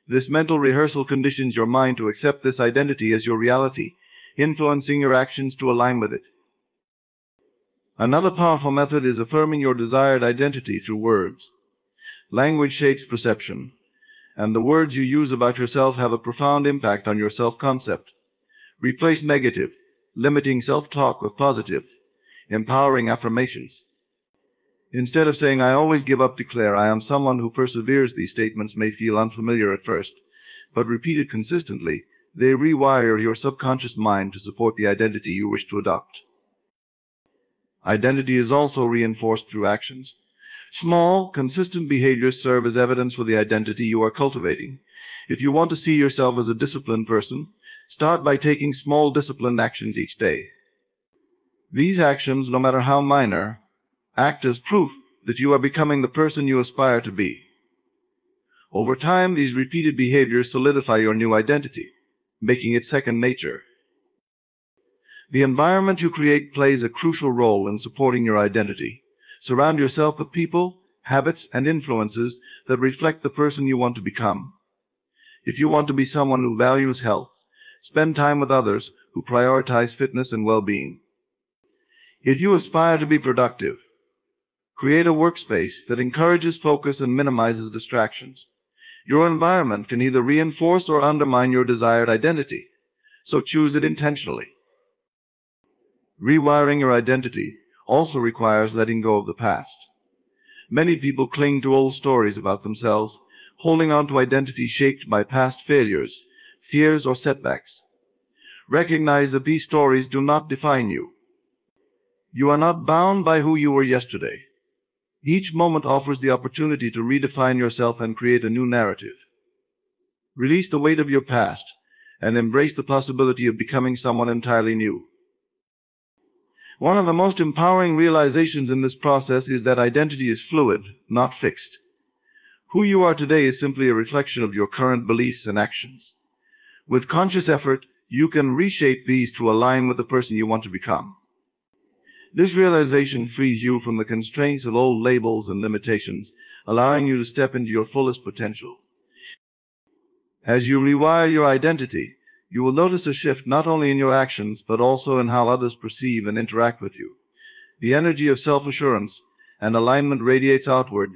S1: This mental rehearsal conditions your mind to accept this identity as your reality, influencing your actions to align with it. Another powerful method is affirming your desired identity through words. Language shapes perception, and the words you use about yourself have a profound impact on your self-concept. Replace negative, limiting self-talk with positive, empowering affirmations. Instead of saying, "I always give up," declare, "I am someone who perseveres." These statements may feel unfamiliar at first, but repeated consistently, they rewire your subconscious mind to support the identity you wish to adopt. Identity is also reinforced through actions. Small, consistent behaviors serve as evidence for the identity you are cultivating. If you want to see yourself as a disciplined person, start by taking small disciplined actions each day. These actions, no matter how minor, act as proof that you are becoming the person you aspire to be. Over time, these repeated behaviors solidify your new identity, making it second nature. The environment you create plays a crucial role in supporting your identity. Surround yourself with people, habits, and influences that reflect the person you want to become. If you want to be someone who values health, spend time with others who prioritize fitness and well-being. If you aspire to be productive, create a workspace that encourages focus and minimizes distractions. Your environment can either reinforce or undermine your desired identity, so choose it intentionally. Rewiring your identity also requires letting go of the past. Many people cling to old stories about themselves, holding on to identities shaped by past failures, fears, or setbacks. Recognize that these stories do not define you. You are not bound by who you were yesterday. Each moment offers the opportunity to redefine yourself and create a new narrative. Release the weight of your past and embrace the possibility of becoming someone entirely new. One of the most empowering realizations in this process is that identity is fluid, not fixed. Who you are today is simply a reflection of your current beliefs and actions. With conscious effort, you can reshape these to align with the person you want to become. This realization frees you from the constraints of old labels and limitations, allowing you to step into your fullest potential. As you rewire your identity, you will notice a shift not only in your actions, but also in how others perceive and interact with you. The energy of self-assurance and alignment radiates outward,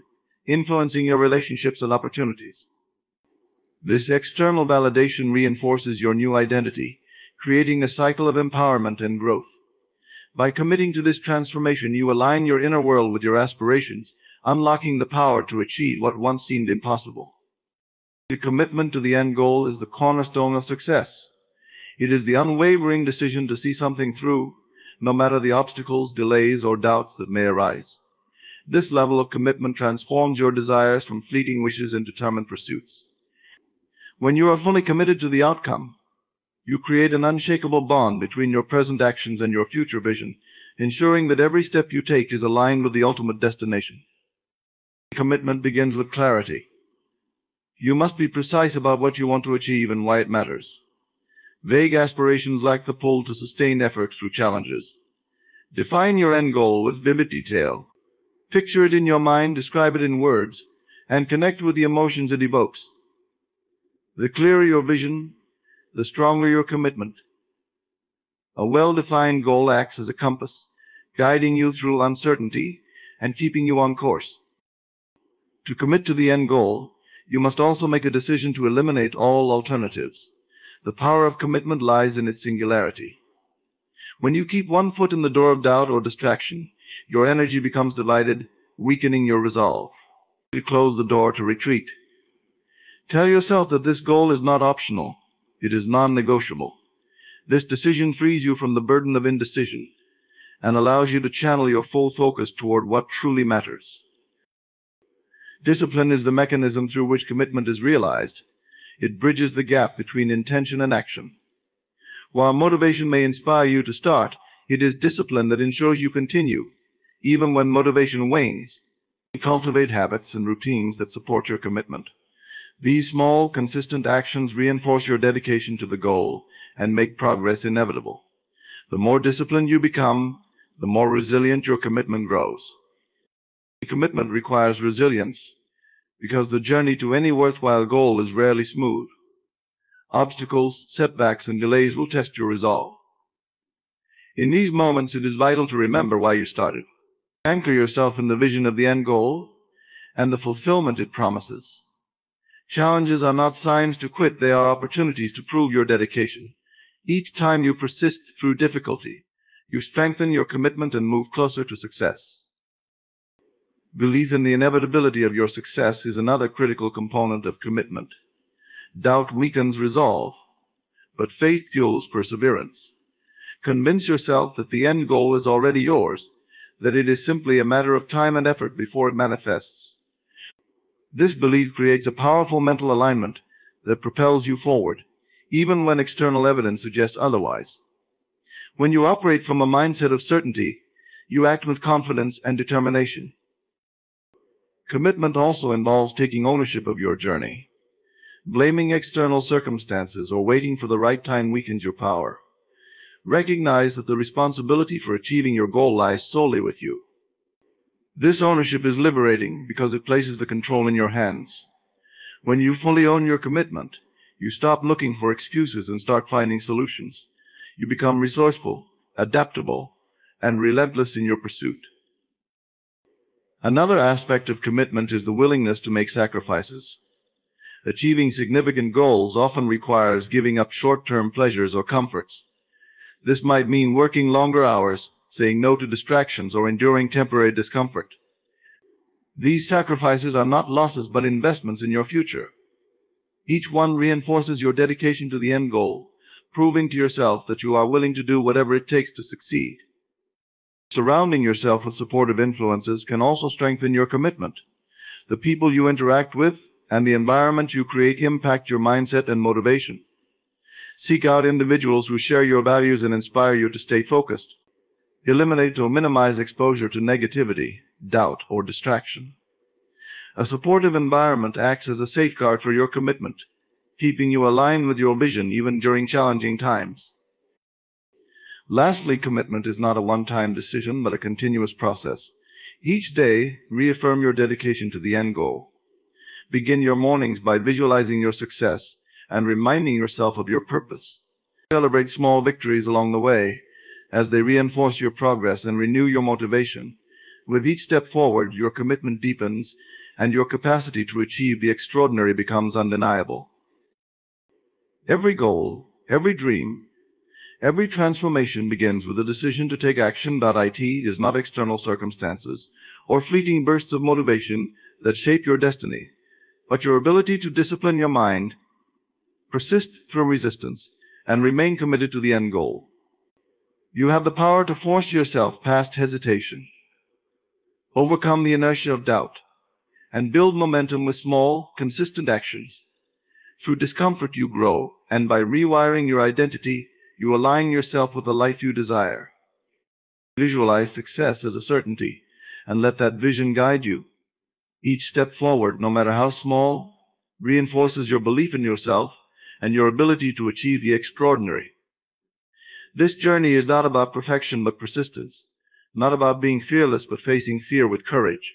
S1: influencing your relationships and opportunities. This external validation reinforces your new identity, creating a cycle of empowerment and growth. By committing to this transformation, you align your inner world with your aspirations, unlocking the power to achieve what once seemed impossible. The commitment to the end goal is the cornerstone of success. It is the unwavering decision to see something through, no matter the obstacles, delays, or doubts that may arise. This level of commitment transforms your desires from fleeting wishes into determined pursuits. When you are fully committed to the outcome, you create an unshakable bond between your present actions and your future vision, ensuring that every step you take is aligned with the ultimate destination. Commitment begins with clarity. You must be precise about what you want to achieve and why it matters. Vague aspirations lack the pull to sustain efforts through challenges. Define your end goal with vivid detail. Picture it in your mind, describe it in words, and connect with the emotions it evokes. The clearer your vision, the stronger your commitment. A well-defined goal acts as a compass, guiding you through uncertainty and keeping you on course. To commit to the end goal, you must also make a decision to eliminate all alternatives. The power of commitment lies in its singularity. When you keep one foot in the door of doubt or distraction, your energy becomes divided, weakening your resolve. You close the door to retreat. Tell yourself that this goal is not optional. It is non-negotiable. This decision frees you from the burden of indecision and allows you to channel your full focus toward what truly matters. Discipline is the mechanism through which commitment is realized. It bridges the gap between intention and action. While motivation may inspire you to start, it is discipline that ensures you continue, even when motivation wanes. Cultivate habits and routines that support your commitment. These small, consistent actions reinforce your dedication to the goal and make progress inevitable. The more disciplined you become, the more resilient your commitment grows. Commitment requires resilience because the journey to any worthwhile goal is rarely smooth. Obstacles, setbacks, and delays will test your resolve. In these moments, it is vital to remember why you started. Anchor yourself in the vision of the end goal and the fulfillment it promises. Challenges are not signs to quit, they are opportunities to prove your dedication. Each time you persist through difficulty, you strengthen your commitment and move closer to success. Belief in the inevitability of your success is another critical component of commitment. Doubt weakens resolve, but faith fuels perseverance. Convince yourself that the end goal is already yours, that it is simply a matter of time and effort before it manifests. This belief creates a powerful mental alignment that propels you forward, even when external evidence suggests otherwise. When you operate from a mindset of certainty, you act with confidence and determination. Commitment also involves taking ownership of your journey. Blaming external circumstances or waiting for the right time weakens your power. Recognize that the responsibility for achieving your goal lies solely with you. This ownership is liberating because it places the control in your hands. When you fully own your commitment, you stop looking for excuses and start finding solutions. You become resourceful, adaptable, and relentless in your pursuit. Another aspect of commitment is the willingness to make sacrifices. Achieving significant goals often requires giving up short-term pleasures or comforts. This might mean working longer hours, saying no to distractions, or enduring temporary discomfort. These sacrifices are not losses but investments in your future. Each one reinforces your dedication to the end goal, proving to yourself that you are willing to do whatever it takes to succeed. Surrounding yourself with supportive influences can also strengthen your commitment. The people you interact with and the environment you create impact your mindset and motivation. Seek out individuals who share your values and inspire you to stay focused. Eliminate or minimize exposure to negativity, doubt, or distraction. A supportive environment acts as a safeguard for your commitment, keeping you aligned with your vision even during challenging times. Lastly, commitment is not a one-time decision, but a continuous process. Each day, reaffirm your dedication to the end goal. Begin your mornings by visualizing your success and reminding yourself of your purpose. Celebrate small victories along the way as they reinforce your progress and renew your motivation. With each step forward, your commitment deepens and your capacity to achieve the extraordinary becomes undeniable. Every goal, every dream, every transformation begins with a decision to take action. It is not external circumstances or fleeting bursts of motivation that shape your destiny, but your ability to discipline your mind, persist through resistance, and remain committed to the end goal. You have the power to force yourself past hesitation, overcome the inertia of doubt, and build momentum with small, consistent actions. Through discomfort you grow, and by rewiring your identity, you align yourself with the life you desire. Visualize success as a certainty, and let that vision guide you. Each step forward, no matter how small, reinforces your belief in yourself and your ability to achieve the extraordinary. This journey is not about perfection but persistence, not about being fearless but facing fear with courage.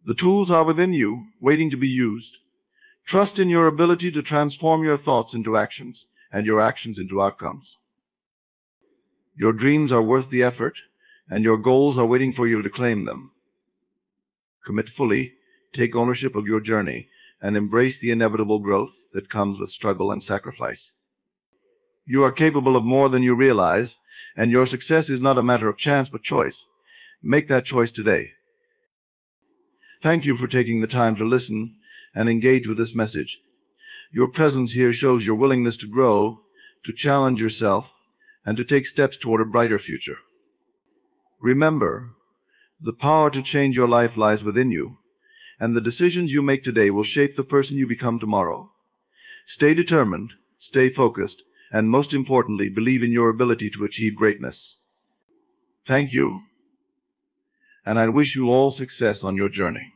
S1: The tools are within you, waiting to be used. Trust in your ability to transform your thoughts into actions and your actions into outcomes. Your dreams are worth the effort, and your goals are waiting for you to claim them. Commit fully, take ownership of your journey, and embrace the inevitable growth that comes with struggle and sacrifice. You are capable of more than you realize, and your success is not a matter of chance but choice. Make that choice today. Thank you for taking the time to listen and engage with this message. Your presence here shows your willingness to grow, to challenge yourself, and to take steps toward a brighter future. Remember, the power to change your life lies within you, and the decisions you make today will shape the person you become tomorrow. Stay determined, stay focused, and most importantly, believe in your ability to achieve greatness. Thank you, and I wish you all success on your journey.